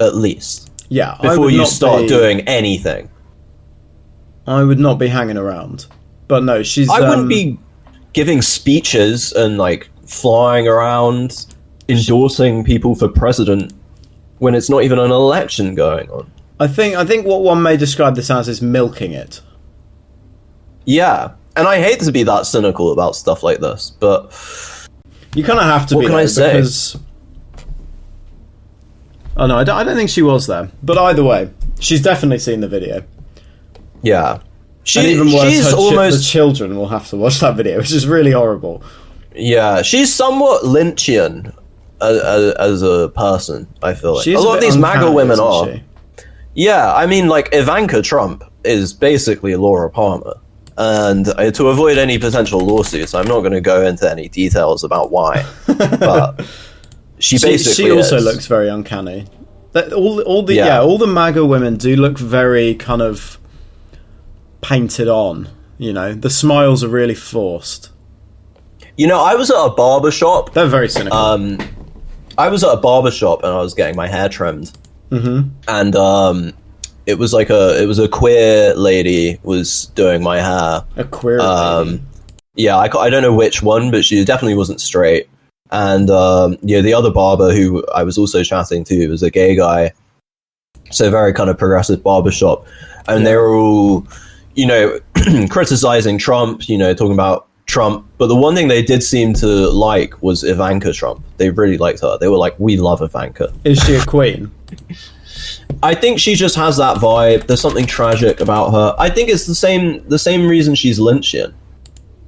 At least. Yeah. Before you start doing anything. I would not be hanging around. But no, she's... I wouldn't be giving speeches and, flying around, endorsing people for president when it's not even an election going on. I think what one may describe this as is milking it. Yeah. And I hate to be that cynical about stuff like this, but you kind of have to be. What can I say? Because... Oh no, I don't think she was there. But either way, she's definitely seen the video. Yeah, and even worse, the children will have to watch that video, which is really horrible. Yeah, she's somewhat Lynchian as a person. I feel like a lot of these MAGA women are. Yeah, I mean, Ivanka Trump is basically Laura Palmer. And to avoid any potential lawsuits, I'm not going to go into any details about why. But she also looks very uncanny. All the MAGA women do look very kind of painted on. The smiles are really forced. I was at a barber shop. They're very cynical. I was at a barber shop and I was getting my hair trimmed. Mm-hmm. And it was a queer lady was doing my hair. A queer lady? Yeah, I don't know which one, but she definitely wasn't straight. And the other barber who I was also chatting to was a gay guy. So very kind of progressive barbershop. And they were all, criticizing Trump, talking about Trump. But the one thing they did seem to like was Ivanka Trump. They really liked her. They were like, we love Ivanka. Is she a queen? I think she just has that vibe. There's something tragic about her. I think it's the same reason she's Lynchian.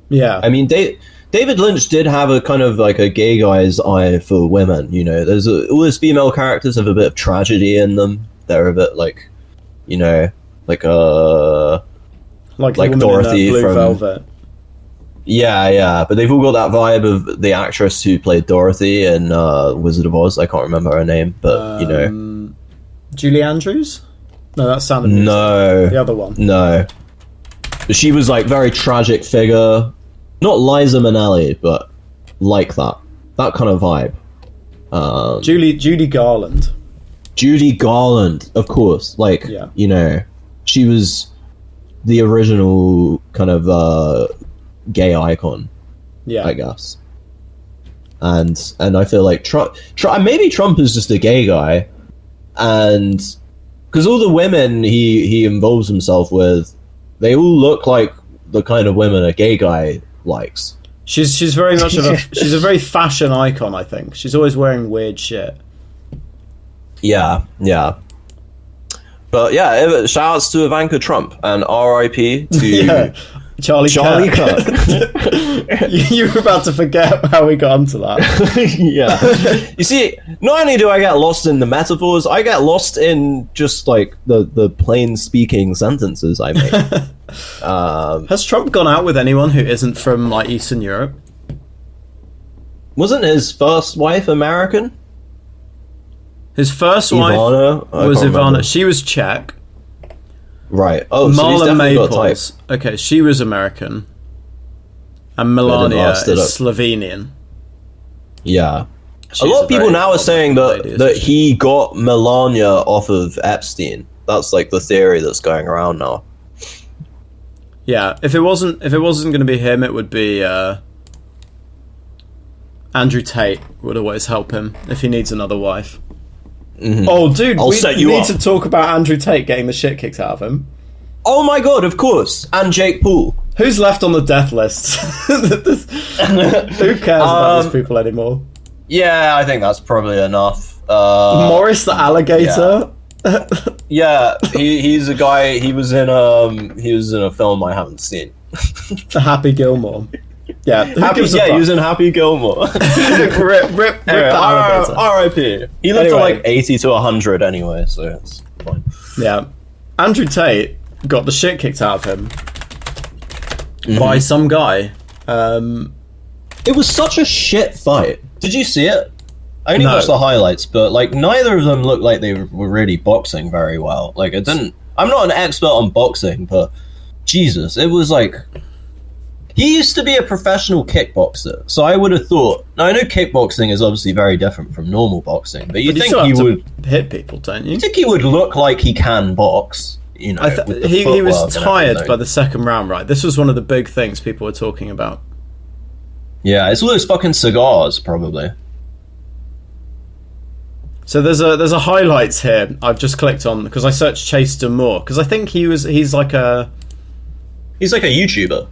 Yeah. I mean, David Lynch did have a kind of a gay guy's eye for women. There's all his female characters have a bit of tragedy in them. They're a bit like Dorothy Blue from Velvet. Yeah, but they've all got that vibe of the actress who played Dorothy in Wizard of Oz. I can't remember her name, but Julie Andrews? No, that's Sound of Music. No. The other one. No. But she was very tragic figure. Not Liza Minnelli, but like that. That kind of vibe. Judy Garland. Judy Garland, of course. She was the original kind of gay icon, Yeah, I guess. And I feel like Trump, maybe Trump is just a gay guy, and because all the women he involves himself with, they all look like the kind of women a gay guy likes. she's very much of a she's a very fashion icon. I think she's always wearing weird shit. Yeah. But yeah, shout outs to Ivanka Trump and R.I.P. to Charlie Kirk. You were about to forget how we got onto that. Yeah. You see, not only do I get lost in the metaphors, I get lost in just like the plain speaking sentences I make. Has Trump gone out with anyone who isn't from like Eastern Europe? Wasn't his first wife American? His first wife was Ivana. Remember. She was Czech. Right. Oh, so he's Marla definitely got Maples. Okay, she was American. And Melania is Slovenian. Yeah. A lot of people now are saying that he got Melania off of Epstein. That's like the theory that's going around now. Yeah, if it wasn't going to be him, it would be Andrew Tate would always help him if he needs another wife. Mm-hmm. Oh, dude, we need up to talk about Andrew Tate getting the shit kicked out of him. Oh my god, of course. And Jake Paul. Who's left on the death list? Who cares about these people anymore? Yeah, I think that's probably enough. Morris the alligator? Yeah, he's a guy. He was in a film I haven't seen. Happy Gilmore. Yeah, he was in Happy Gilmore. rip the alligator. R.I.P. He lived to like 80 to 100 anyway, so it's fine. Yeah, Andrew Tate got the shit kicked out of him by some guy. It was such a shit fight. Did you see it? I only watched the highlights, but like neither of them looked like they were really boxing very well. Like it didn't. I'm not an expert on boxing, but Jesus, it was like. He used to be a professional kickboxer, so I would have thought. Now I know kickboxing is obviously very different from normal boxing, but you think he would hit people, don't you? You think he would look like he can box? You know, he was tired by the second round, right? This was one of the big things people were talking about. Yeah, it's all those fucking cigars, probably. So there's a highlights here. I've just clicked on because I searched Chase Demore because I think he's like a YouTuber.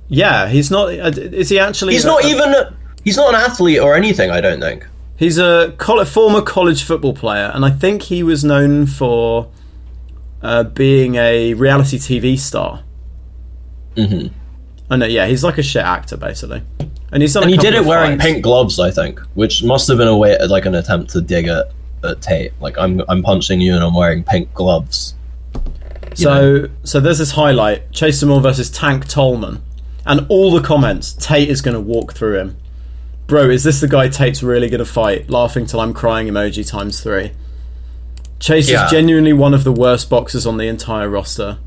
Yeah, he's not. Is he actually? He's not an athlete or anything. I don't think. He's a former college football player, and I think he was known for being a reality TV star. Mm-hmm. I know. Yeah, he's like a shit actor basically, and he's done. And he did it wearing pink gloves, I think, which must have been a way, like an attempt to dig at Tate. Like I'm punching you and I'm wearing pink gloves. So there's this highlight: Chase Demore versus Tank Tolman. And all the comments, Tate is going to walk through him. Bro, is this the guy Tate's really going to fight? Laughing till I'm crying emoji times 3. Chase is genuinely one of the worst boxers on the entire roster.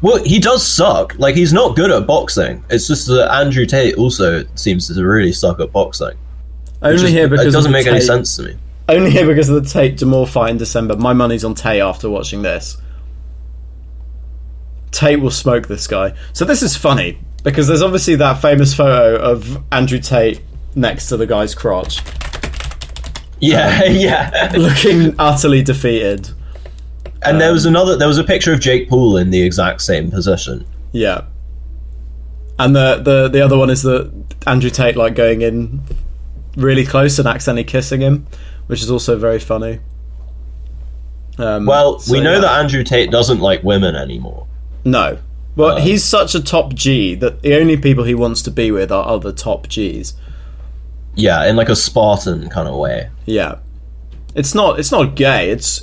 Well, he does suck. Like, he's not good at boxing. It's just that Andrew Tate also seems to really suck at boxing. It doesn't make any sense to me. Only here because of the Tate Demore fight in December. My money's on Tate after watching this. Tate will smoke this guy. So this is funny. Because there's obviously that famous photo of Andrew Tate next to the guy's crotch. Yeah. Looking utterly defeated. And there was a picture of Jake Paul in the exact same position. Yeah. And the other one is the Andrew Tate like going in really close and accidentally kissing him, which is also very funny. We know that Andrew Tate doesn't like women anymore. No. Well, he's such a top G that the only people he wants to be with are other top Gs. Yeah, in like a Spartan kind of way. Yeah, it's not gay. It's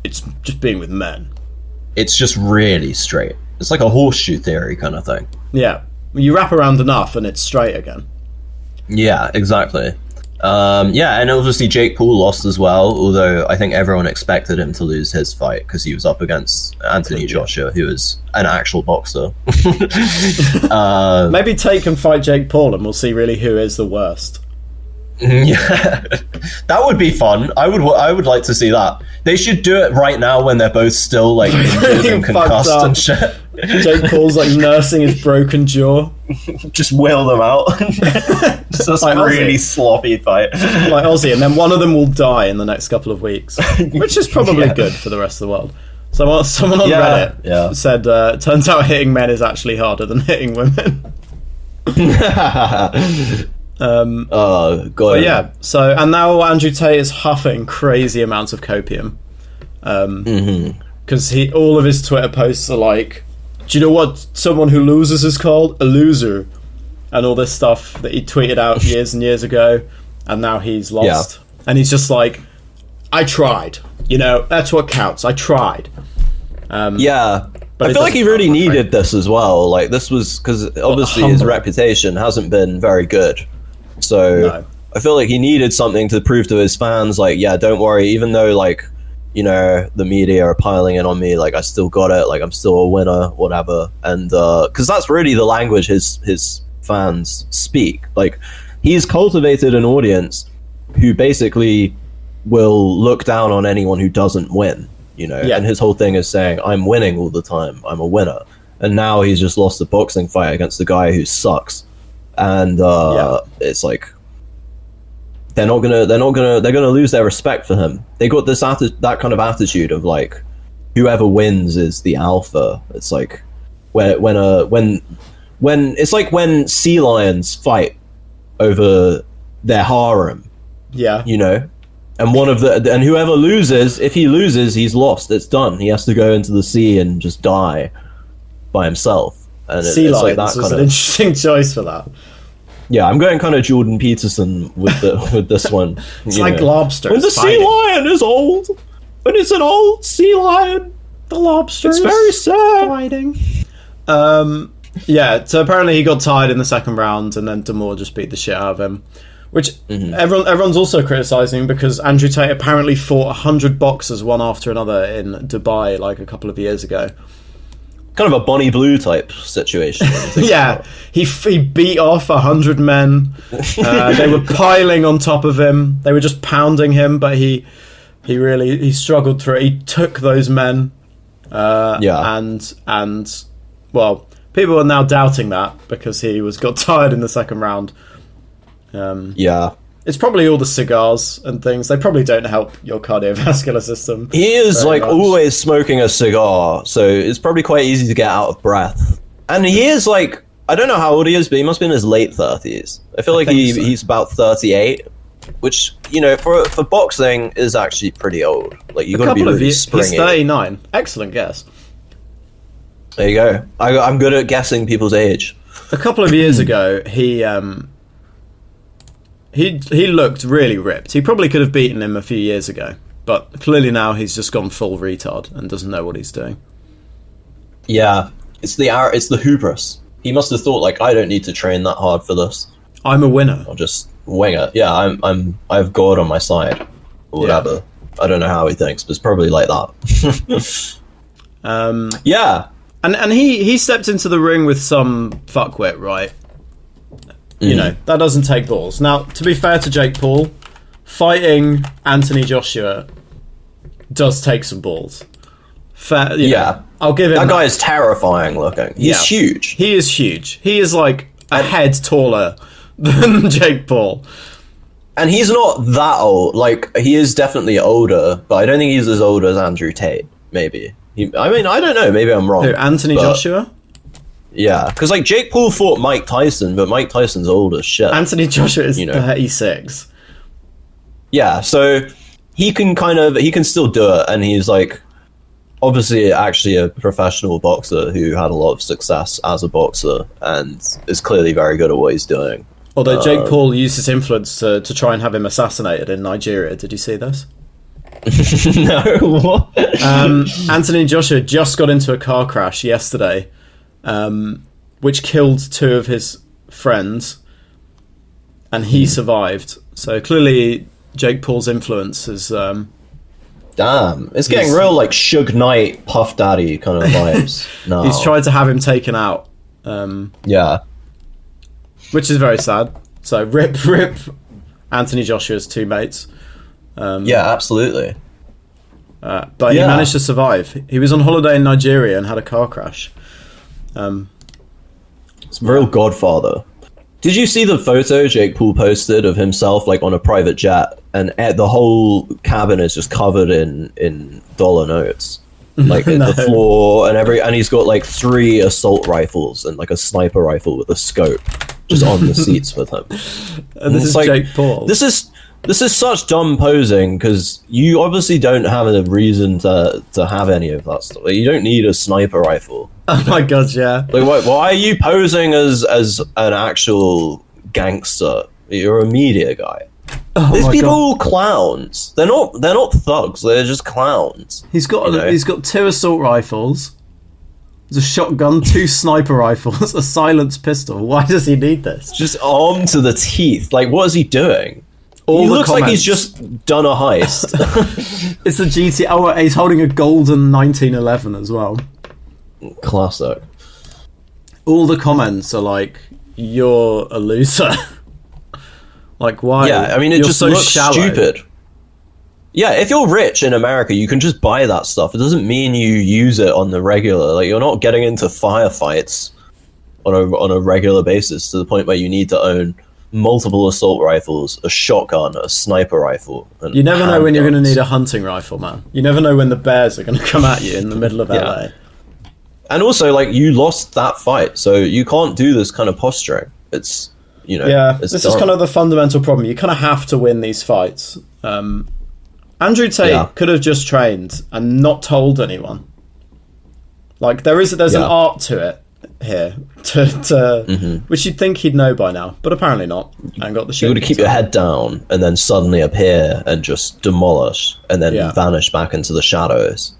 just being with men. It's just really straight. It's like a horseshoe theory kind of thing. Yeah, you wrap around enough and it's straight again. Yeah, exactly. And obviously Jake Paul lost as well, although I think everyone expected him to lose his fight because he was up against Anthony Joshua, who is an actual boxer. Maybe Tate can fight Jake Paul and we'll see really who is the worst. Yeah, that would be fun. I would like to see that. They should do it right now when they're both still like injured and concussed and shit. Jake Paul's like nursing his broken jaw. just wail them out. It's just Like a really Ozzy. sloppy fight. Like Ozzy, and then one of them will die in the next couple of weeks, which is probably Yeah. good for the rest of the world. Someone on Yeah, Reddit yeah. said, turns out hitting men is actually harder than hitting women. Oh god. But yeah, so, and now Andrew Tate is huffing crazy amounts of copium. Because all of his Twitter posts are like, do you know what someone who loses is called? A loser. And all this stuff that he tweeted out years and years ago, and now he's lost. Yeah. And he's just like, I tried. You know, that's what counts. I tried. Yeah. But I it feel like he doesn't really count, I'm afraid. needed this as well. Like, this was because obviously his humble. reputation hasn't been very good. So No. I feel like he needed something to prove to his fans, like, yeah, don't worry, even though, like, you know, the media are piling in on me, like, I still got it, like, I'm still a winner, whatever. And because that's really the language his fans speak. Like, he's cultivated an audience who basically will look down on anyone who doesn't win, you know. Yeah. And his whole thing is saying, I'm winning all the time, I'm a winner. And now he's just lost a boxing fight against a guy who sucks. And it's like they're gonna lose their respect for him. They got this that kind of attitude of like, whoever wins is the alpha. It's like when it's like when sea lions fight over their harem, Yeah. you know, and whoever loses, if he loses, he's lost. It's done. He has to go into the sea and just die by himself. And Sea it's lions like that was kind an of. interesting choice for that. Yeah, I'm going kind of Jordan Peterson with this one. It's like lobsters When the sea fighting. lion is old, when it's an old sea lion, The lobsters. it's very sad. fighting. Yeah, so apparently he got tired in the second round, and then D'Amour just beat the shit out of him. Which everyone's also criticising, because Andrew Tate apparently fought 100 boxers one after another in Dubai like a couple of years ago. Kind of a Bonnie Blue type situation. Yeah, he beat off 100 men. They were piling on top of him. They were just pounding him, but he struggled through it. He took those men. And well, people are now doubting that because he got tired in the second round. Yeah. It's probably all the cigars and things. They probably don't help your cardiovascular system. He is very like much. always smoking a cigar, so it's probably quite easy to get out of breath. And he is like, I don't know how old he is, but he must be in his late 30s. I feel like think so. he's about 38, which, you know, for boxing is actually pretty old. Like, you got to be really springy. He's 39. Excellent guess. There you go. I'm good at guessing people's age. A couple of years ago, he looked really ripped. He probably could have beaten him a few years ago, but clearly now he's just gone full retard and doesn't know what he's doing. Yeah, it's the hubris. He must have thought, like, I don't need to train that hard for this. I'm a winner. I'll just wing it. Yeah, I have God on my side, or whatever. Yeah. I don't know how he thinks, but it's probably like that. Yeah. And he stepped into the ring with some fuckwit, right? You know, that doesn't take balls. Now, to be fair to Jake Paul, fighting Anthony Joshua does take some balls. Fair, you know, I'll give him that guy is terrifying looking. He's huge. He is huge. He is like a head taller than Jake Paul. And he's not that old. Like, he is definitely older, but I don't think he's as old as Andrew Tate, maybe. I mean, I don't know. Maybe I'm wrong. Who, Anthony Joshua? Yeah, because like Jake Paul fought Mike Tyson, but Mike Tyson's old as shit. Anthony Joshua is you know. 36. Yeah, so he can still do it, and he's like obviously actually a professional boxer who had a lot of success as a boxer and is clearly very good at what he's doing. Although Jake Paul used his influence to try and have him assassinated in Nigeria. Did you see this? No, what? Anthony Joshua just got into a car crash yesterday, which killed two of his friends, and he survived. So clearly Jake Paul's influence is... Damn, it's getting real like Suge Knight, Puff Daddy kind of vibes. No, he's tried to have him taken out. Yeah. Which is very sad. So rip Anthony Joshua's two mates. Yeah, absolutely. But he managed to survive. He was on holiday in Nigeria and had a car crash. It's real Godfather. Did you see the photo Jake Paul posted of himself like on a private jet, and the whole cabin is just covered in dollar notes, like the floor and he's got like 3 assault rifles and like a sniper rifle with a scope just on the seats with him. And this is like, Jake Paul. This is such dumb posing, because you obviously don't have a reason to have any of that stuff. Like, you don't need a sniper rifle. Oh my god, yeah. Like, why are you posing as an actual gangster? You're a media guy. These people are all clowns. They're not thugs. They're just clowns. He's got 2 assault rifles. There's a shotgun, 2 sniper rifles, a silenced pistol. Why does he need this? Just armed to the teeth. Like, what is he doing? He looks like he's just done a heist. It's a GT. Oh, he's holding a golden 1911 as well. Classic. All the comments are like, "You're a loser." Like, why? Yeah, I mean, it just so looks stupid. Yeah, if you're rich in America, you can just buy that stuff. It doesn't mean you use it on the regular. Like, you're not getting into firefights on a regular basis to the point where you need to own multiple assault rifles, a shotgun, a sniper rifle. And you never know when you're going to need a hunting rifle, man. You never know when the bears are going to come at you in the middle of LA. And also, like, you lost that fight, so you can't do this kind of posturing. It's, you know... Yeah, this is kind of the fundamental problem. You kind of have to win these fights. Andrew Tate could have just trained and not told anyone. Like, there's an art to it here, which you'd think he'd know by now, but apparently not. And got the shit. You got to keep your head down and then suddenly appear and just demolish and then vanish back into the shadows.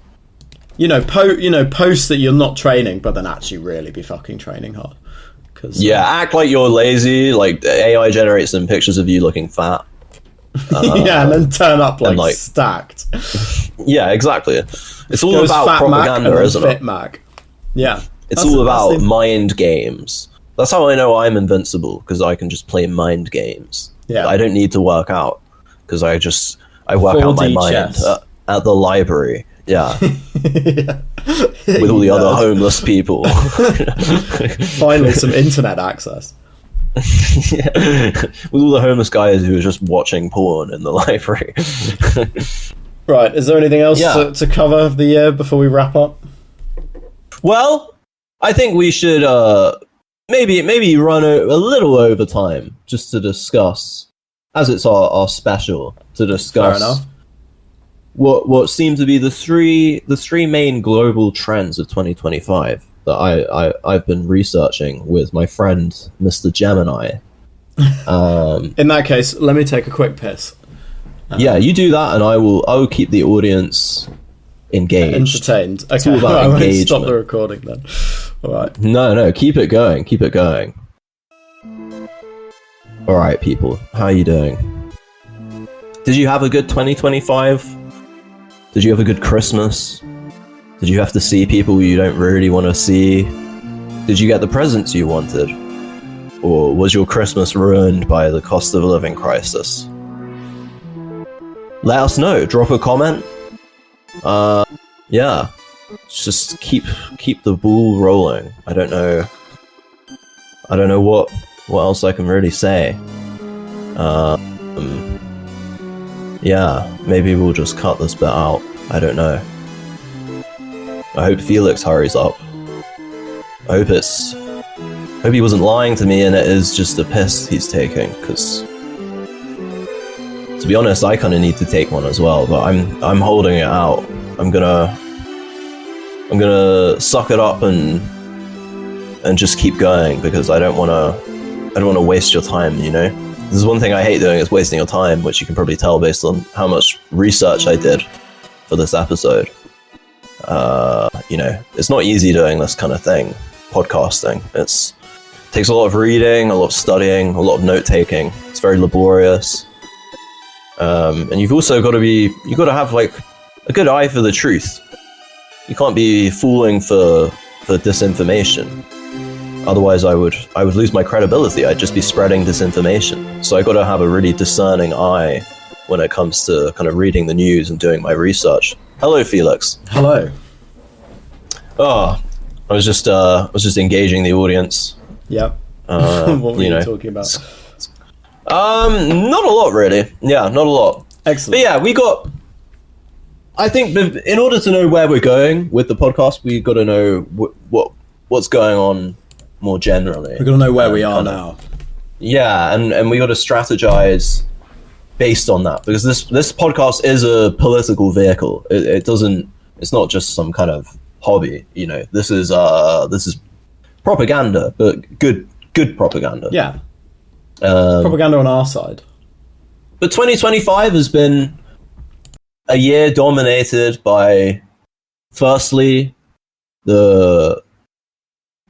Post that you're not training, but then actually really be fucking training hard. Act like you're lazy. Like, AI generates some pictures of you looking fat. And then turn up like stacked. Yeah, exactly. It's all about propaganda, isn't it? Mac. Yeah. It's all about mind games. That's how I know I'm invincible, because I can just play mind games. Yeah. I don't need to work out, because I work out my mind at the library. Yeah. With all the other homeless people. Finally, some internet access. With all the homeless guys who are just watching porn in the library. Right, is there anything else to cover the year before we wrap up? Well, I think we should maybe run a little over time just to discuss, as it's our special, to discuss Fair enough. what seem to be the three main global trends of 2025 that I've been researching with my friend Mr. Gemini. In that case, let me take a quick piss. You do that, and I will keep the audience engaged. Entertained. Okay, it's all about engagement. I won't stop the recording then. All right. No, keep it going. Keep it going. All right, people, how are you doing? Did you have a good 2025? Did you have a good Christmas? Did you have to see people you don't really want to see? Did you get the presents you wanted? Or was your Christmas ruined by the cost of living crisis? Let us know. Drop a comment. Just keep the ball rolling. I don't know what else I can really say. Maybe we'll just cut this bit out. I don't know. I hope Felix hurries up. I hope he wasn't lying to me and it is just a piss he's taking, because to be honest, I kind of need to take one as well, but I'm holding it out. I'm gonna suck it up and just keep going, because I don't want to waste your time, you know? This is one thing I hate doing, is wasting your time, which you can probably tell based on how much research I did for this episode. It's not easy doing this kind of thing, podcasting. It takes a lot of reading, a lot of studying, a lot of note-taking. It's very laborious. And you've also got to have like a good eye for the truth. You can't be fooling for disinformation. Otherwise, I would lose my credibility. I'd just be spreading disinformation. So I got to have a really discerning eye when it comes to kind of reading the news and doing my research. Hello, Felix. Hello. Oh, I was just engaging the audience. Yep. What were you talking about? Not a lot, really. Yeah, not a lot. Excellent. But yeah, I think in order to know where we're going with the podcast, we've got to know what's going on more generally. We've got to know where we are now. Yeah, and we got to strategize based on that, because this podcast is a political vehicle. It's not just some kind of hobby. This is propaganda, but good propaganda. Yeah. Propaganda on our side. But 2025 has been a year dominated by, firstly, the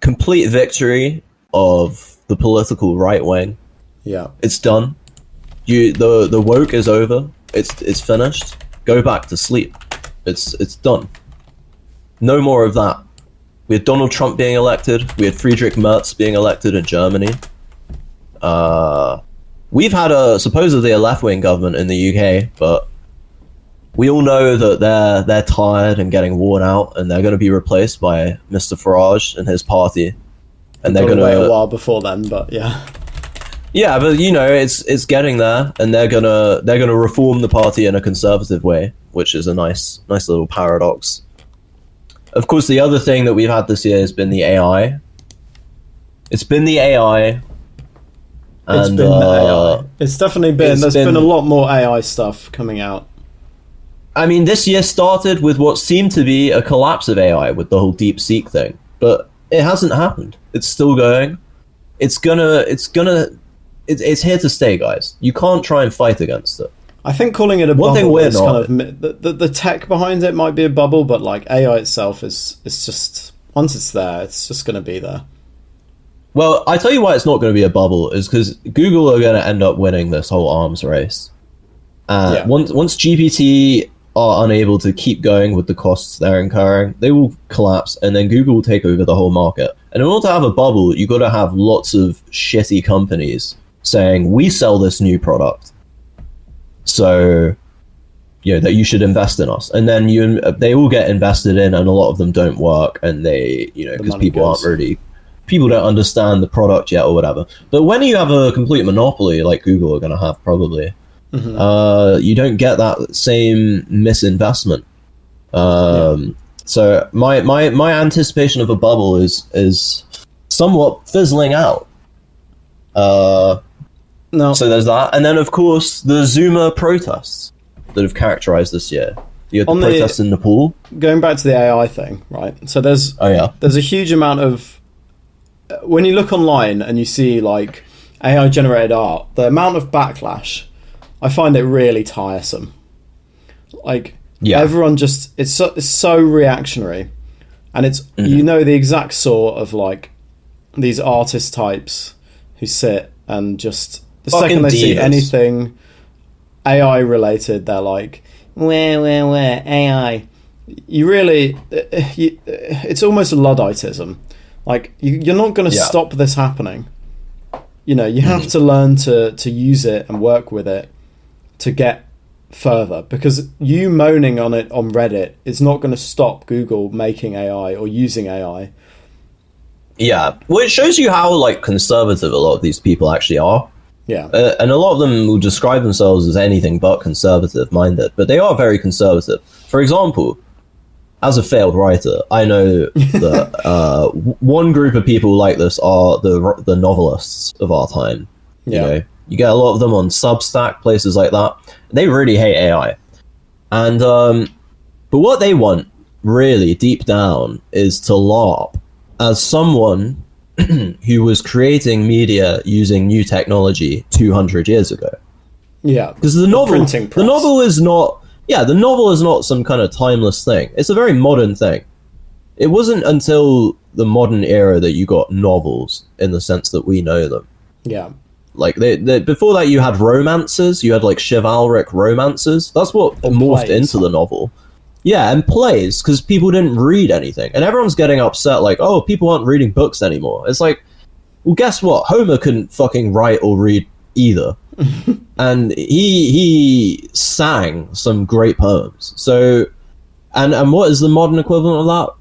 complete victory of the political right wing. Yeah. It's done. The woke is over. It's finished. Go back to sleep. It's done. No more of that. We had Donald Trump being elected. We had Friedrich Merz being elected in Germany. We've had supposedly a left-wing government in the UK, but we all know that they're tired and getting worn out, and they're going to be replaced by Mr. Farage and his party. And they're going to wait a while before then, but yeah. Yeah, but it's getting there, and they're gonna reform the party in a conservative way, which is a nice little paradox. Of course, the other thing that we've had this year has been the AI. It's been the AI. It's been the AI. It's definitely been. There's been a lot more AI stuff coming out. I mean, this year started with what seemed to be a collapse of AI with the whole DeepSeek thing, but it hasn't happened. It's still going. It's here to stay, guys. You can't try and fight against it. I think calling it a bubble is kind of the tech behind it might be a bubble, but like AI itself is just, once it's there, it's just going to be there. Well, I tell you why it's not going to be a bubble is because Google are going to end up winning this whole arms race. Once GPT are unable to keep going with the costs they're incurring, they will collapse, and then Google will take over the whole market. And in order to have a bubble, you've got to have lots of shitty companies saying, we sell this new product, so that you should invest in us. And then they all get invested in, and a lot of them don't work, and they, because people don't understand the product yet or whatever. But when you have a complete monopoly like Google are going to have probably, you don't get that same misinvestment. So my anticipation of a bubble is somewhat fizzling out. No. So there's that, and then of course the Zuma protests that have characterized this year. You had the protests in Nepal. Going back to the AI thing, right? So there's a huge amount of, when you look online and you see like AI generated art, the amount of backlash, I find it really tiresome. Like everyone just it's so reactionary, and it's the exact sort of like these artist types who sit and just the second they see anything AI related, they're like, where AI. You really, it's almost Ludditism. Like you're not going to stop this happening. You have to learn to use it and work with it to get further, because you moaning on it on Reddit is not going to stop Google making AI or using AI. Yeah, well, it shows you how like conservative a lot of these people actually are. Yeah, and a lot of them will describe themselves as anything but conservative-minded, but they are very conservative. For example, as a failed writer, I know that one group of people like this are the novelists of our time. You get a lot of them on Substack, places like that. They really hate AI, and but what they want really deep down is to LARP. As someone who was creating media using new technology 200 years ago. Yeah. Because the novel is not some kind of timeless thing. It's a very modern thing. It wasn't until the modern era that you got novels in the sense that we know them. Yeah. Like before that you had romances, you had like chivalric romances. That's what morphed into the novel. Yeah, and plays, because people didn't read anything. And everyone's getting upset, like, oh, people aren't reading books anymore. It's like, well, guess what? Homer couldn't fucking write or read either. And he sang some great poems. So, and what is the modern equivalent of that?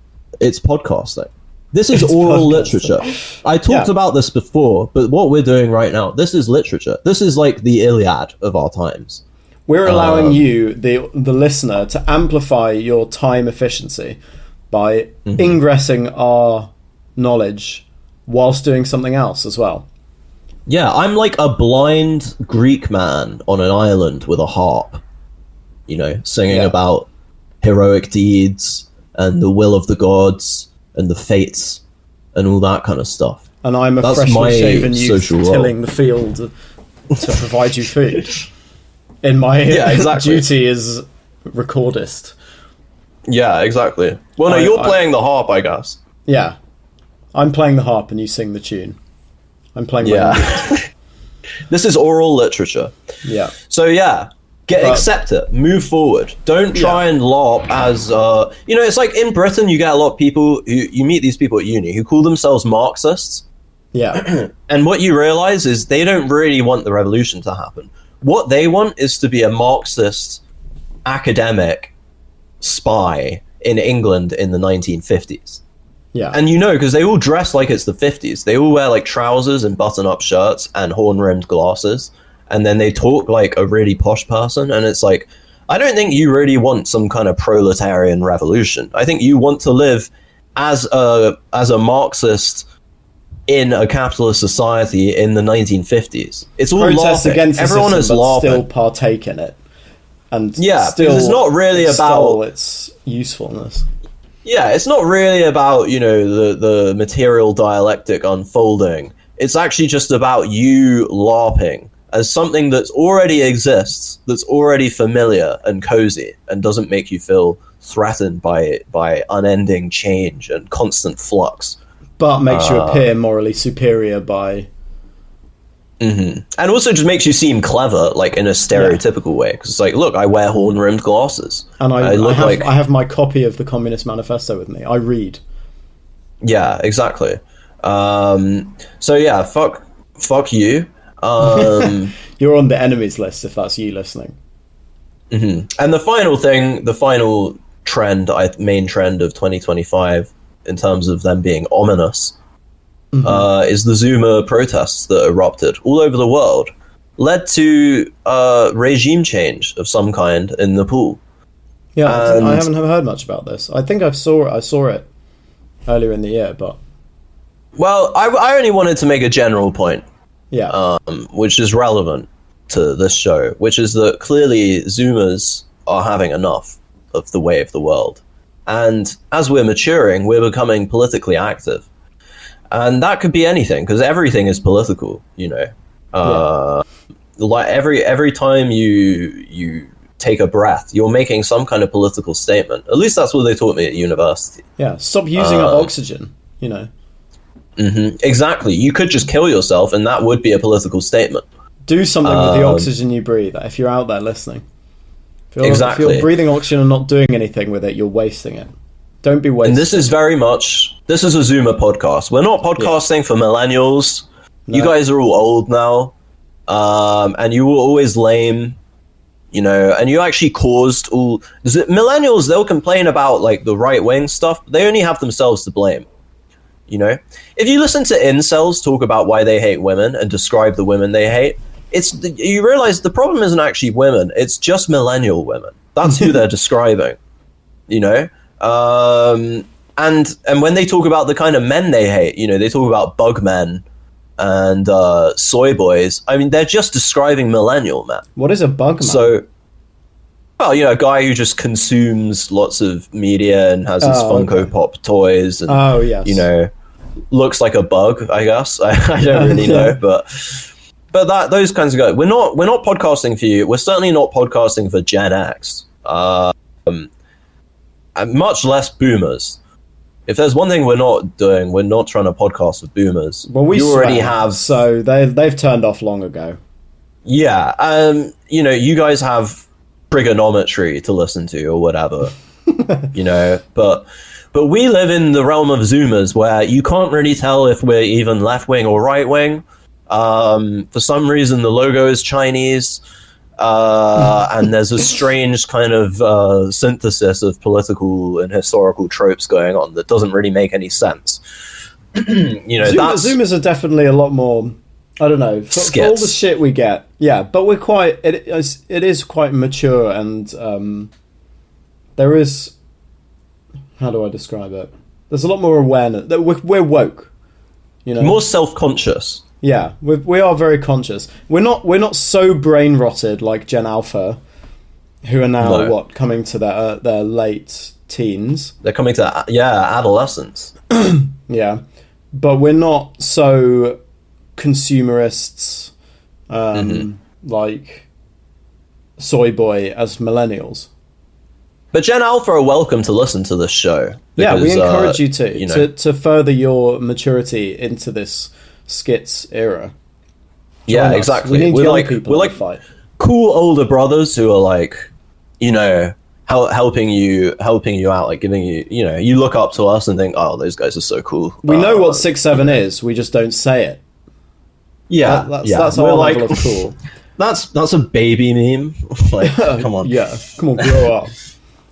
It's podcasting. This is oral literature. I talked about this before, but what we're doing right now, this is literature. This is like the Iliad of our times. We're allowing you, the listener, to amplify your time efficiency by ingressing our knowledge whilst doing something else as well. Yeah, I'm like a blind Greek man on an island with a harp, you know, singing about heroic deeds and the will of the gods and the fates and all that kind of stuff. And I'm a freshly shaven youth tilling the field to provide you food. In my duty as recordist. Yeah, exactly. Well, no, you're playing the harp, I guess. Yeah. I'm playing the harp and you sing the tune. I'm playing my This is oral literature. Yeah. So, accept it. Move forward. Don't try and LARP as... you know, it's like in Britain, you get a lot of people... You meet these people at uni who call themselves Marxists. Yeah. And what you realize is they don't really want the revolution to happen. What they want is to be a Marxist academic spy in England in the 1950s. Yeah. And you know, because they all dress like it's the 50s. They all wear like trousers and button-up shirts and horn-rimmed glasses. And then they talk like a really posh person. And it's like, I don't think you really want some kind of proletarian revolution. I think you want to live as a Marxist in a capitalist society in the 1950s. It's all protest laughing. Against the everyone system, is laughing. Still partake in it, and because it's not really about its usefulness. Yeah, it's not really about, you know, the material dialectic unfolding. It's actually just about you LARPing as something that already exists, that's already familiar and cozy, and doesn't make you feel threatened by unending change and constant flux. But makes you appear morally superior by... And also just makes you seem clever, like in a stereotypical way. Because it's like, look, I wear horn-rimmed glasses. And I have my copy of the Communist Manifesto with me. I read. Yeah, exactly. So yeah, fuck you. You're on the enemies list if that's you listening. And the final trend, main trend of 2025, in terms of them being ominous, is the Zuma protests that erupted all over the world, led to regime change of some kind in Nepal. Yeah, I haven't heard much about this. I think I saw it earlier in the year, but... Well, I only wanted to make a general point, which is relevant to this show, which is that clearly Zumas are having enough of the way of the world. And as we're maturing, we're becoming politically active. And that could be anything, because everything is political, you know. Like every time you take a breath, you're making some kind of political statement. At least that's what they taught me at university. Yeah, stop using up oxygen, you know. Exactly. You could just kill yourself, and that would be a political statement. Do something with the oxygen you breathe, if you're out there listening. If you're breathing oxygen and not doing anything with it, you're wasting it. Don't be wasting. And this is a Zuma podcast. We're not podcasting for millennials. No. You guys are all old now. And you were always lame, you know, and you actually caused all... Millennials, they'll complain about, like, the right-wing stuff, but they only have themselves to blame, you know? If you listen to incels talk about why they hate women and describe the women they hate, you realize the problem isn't actually women, it's just millennial women. That's who they're describing, you know? And when they talk about the kind of men they hate, you know, they talk about bug men and soy boys. I mean, they're just describing millennial men. What is a bug man? So, well, you know, a guy who just consumes lots of media and has his Funko Pop toys and, you know, looks like a bug, I guess. I don't really know, but those kinds of guys. We're not podcasting for you. We're certainly not podcasting for Gen X. And much less boomers. If there's one thing we're not doing, we're not trying to podcast with boomers. Well, we already have, so they've turned off long ago. Yeah, you know, you guys have trigonometry to listen to or whatever, you know, but we live in the realm of Zoomers where you can't really tell if we're even left wing or right wing. For some reason, the logo is Chinese. and there's a strange kind of synthesis of political and historical tropes going on that doesn't really make any sense. Zoomers are definitely a lot more, I don't know, for all the shit we get. Yeah, but we're quite, it is quite mature, and there is, how do I describe it? There's a lot more awareness. We're woke, more self-conscious. Yeah, we are very conscious. We're not so brain rotted like Gen Alpha, who are now coming to their late teens. They're coming to adolescence. Yeah, but we're not so consumerists, like soy boy as millennials. But Gen Alpha are welcome to listen to this show. Because, we encourage you to further your maturity into this skits era. Yeah, exactly. We need young people to fight. Cool older brothers who are like, helping you out, like giving you, you look up to us and think, oh, those guys are so cool. We know what 6'7" is. We just don't say it. Yeah, that's our level of cool. That's a baby meme. Like, come on. Yeah, come on, grow up.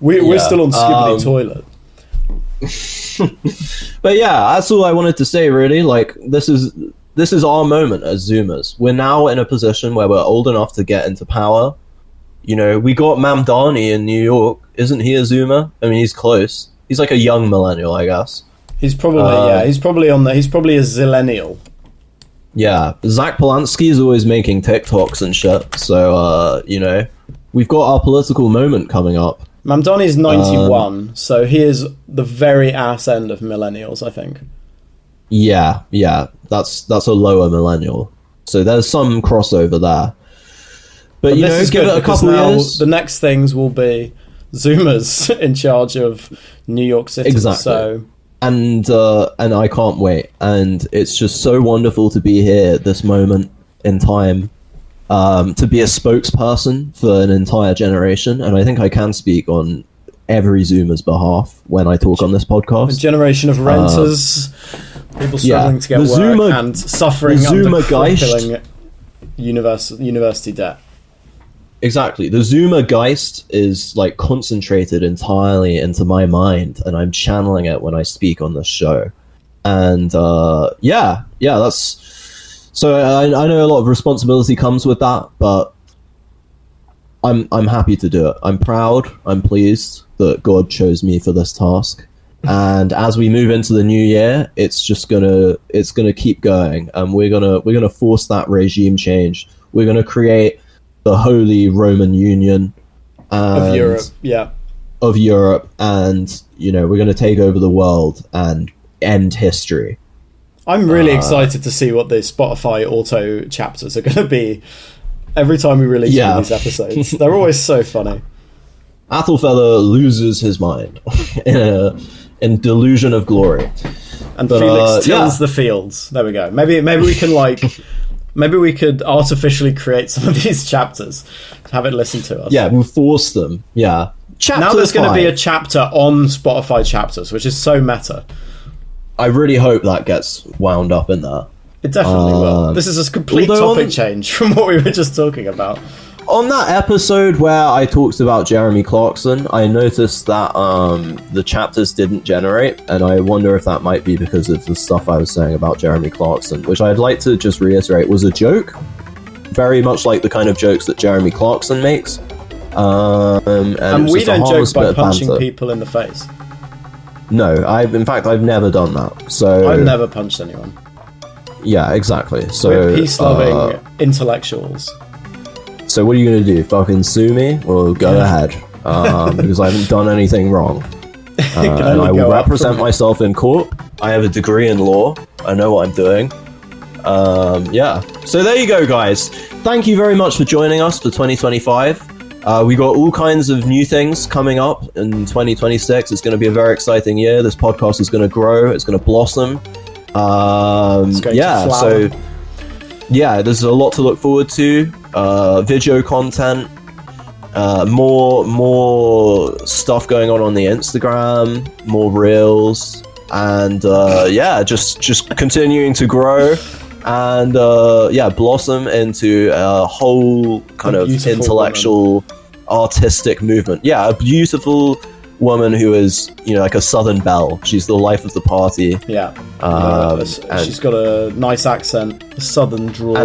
We're still on Skibbity Toilet. But yeah, that's all I wanted to say, really. Like, this is our moment as Zoomers. We're now in a position where we're old enough to get into power. We got Mamdani in New York. Isn't he a Zoomer? I mean, he's close. He's like a young millennial, I guess. He's probably he's probably a zillennial. Yeah, Zach Polanski's always making TikToks and shit. So we've got our political moment coming up. Mamdani's 91, so he is the very ass end of millennials, I think. Yeah, that's a lower millennial. So there's some crossover there. But this is give good it a couple years. The next things will be Zoomers in charge of New York City. Exactly. So. And I can't wait. And it's just so wonderful to be here at this moment in time. To be a spokesperson for an entire generation, and I think I can speak on every Zoomer's behalf when I talk on this podcast. A generation of renters, people struggling to get work and suffering under crippling university debt. Exactly. The Zoomer Geist is like concentrated entirely into my mind, and I'm channeling it when I speak on this show. And that's... So I know a lot of responsibility comes with that, but I'm happy to do it. I'm proud. I'm pleased that God chose me for this task. And as we move into the new year, it's gonna keep going, and we're gonna force that regime change. We're gonna create the Holy Roman Union of Europe. Yeah, of Europe, and we're gonna take over the world and end history. I'm really excited to see what the Spotify auto chapters are going to be every time we release one of these episodes. They're always so funny. Athelfeather loses his mind in delusion of glory. And Felix tills the fields. There we go. Maybe we can maybe we could artificially create some of these chapters to have it listen to us. Yeah, we'll force them. Yeah. Now there's going to be a chapter on Spotify chapters, which is so meta. I really hope that gets wound up in there. It definitely will. This is a complete topic change from what we were just talking about. On that episode where I talked about Jeremy Clarkson, I noticed that the chapters didn't generate, and I wonder if that might be because of the stuff I was saying about Jeremy Clarkson, which I'd like to just reiterate was a joke. Very much like the kind of jokes that Jeremy Clarkson makes. And we don't joke by punching people in the face. No, I've never done that. So I've never punched anyone. Yeah, exactly. So we're peace-loving intellectuals. So what are you going to do? Fucking sue me? Well, go ahead. Because I haven't done anything wrong. And I will represent myself in court. I have a degree in law. I know what I'm doing. So there you go, guys. Thank you very much for joining us for 2025. We got all kinds of new things coming up in 2026. It's going to be a very exciting year. This podcast is going to grow. It's going to blossom. It's going to flower. So there's a lot to look forward to. Video content, more stuff going on the Instagram, more reels, and just continuing to grow. and blossom into a whole kind of intellectual, artistic movement. Yeah, a beautiful woman who is, like a Southern belle. She's the life of the party. Yeah. She's got a nice accent, a Southern drawl.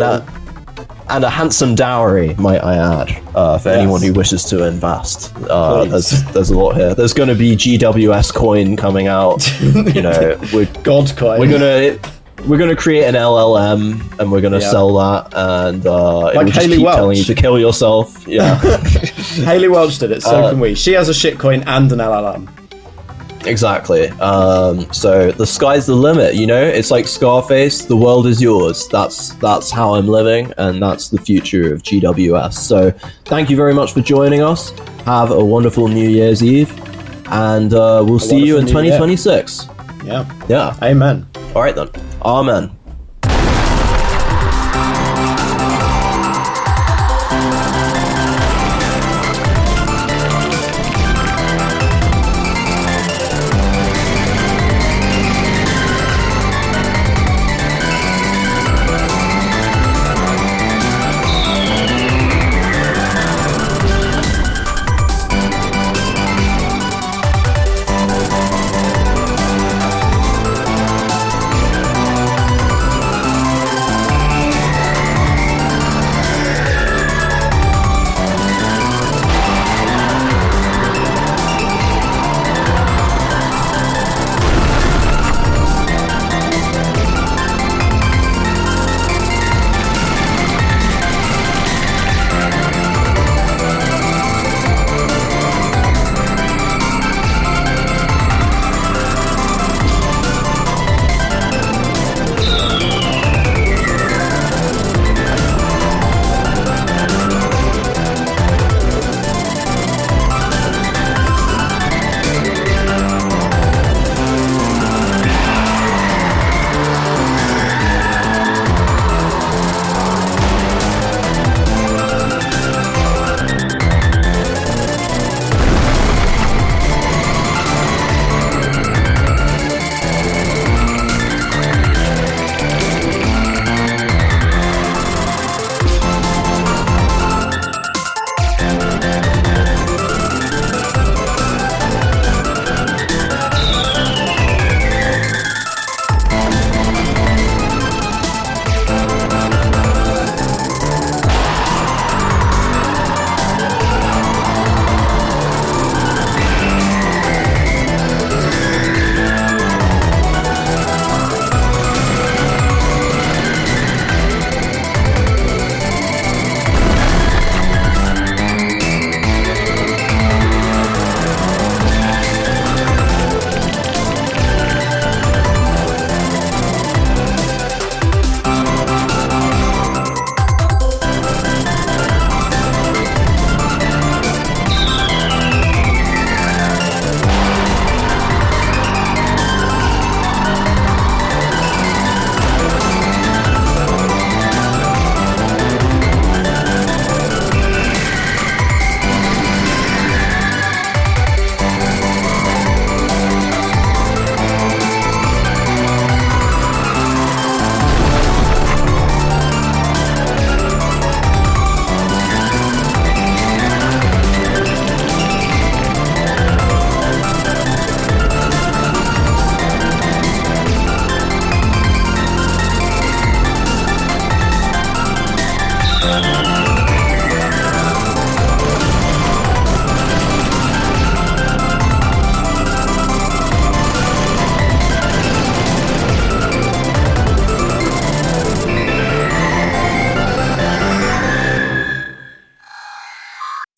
And a handsome dowry, might I add, for anyone who wishes to invest. There's a lot here. There's going to be GWS coin coming out. God coin. We're gonna create an LLM and we're gonna sell that, and like it will just Hayley keep Welch. telling you to kill yourself. Yeah, Hayley Welch did it. So can we. She has a shitcoin and an LLM. Exactly. So the sky's the limit. It's like Scarface. The world is yours. That's how I'm living, and that's the future of GWS. So thank you very much for joining us. Have a wonderful New Year's Eve, and we'll see you in 2026. Yeah. Yeah. Amen. All right then. Amen.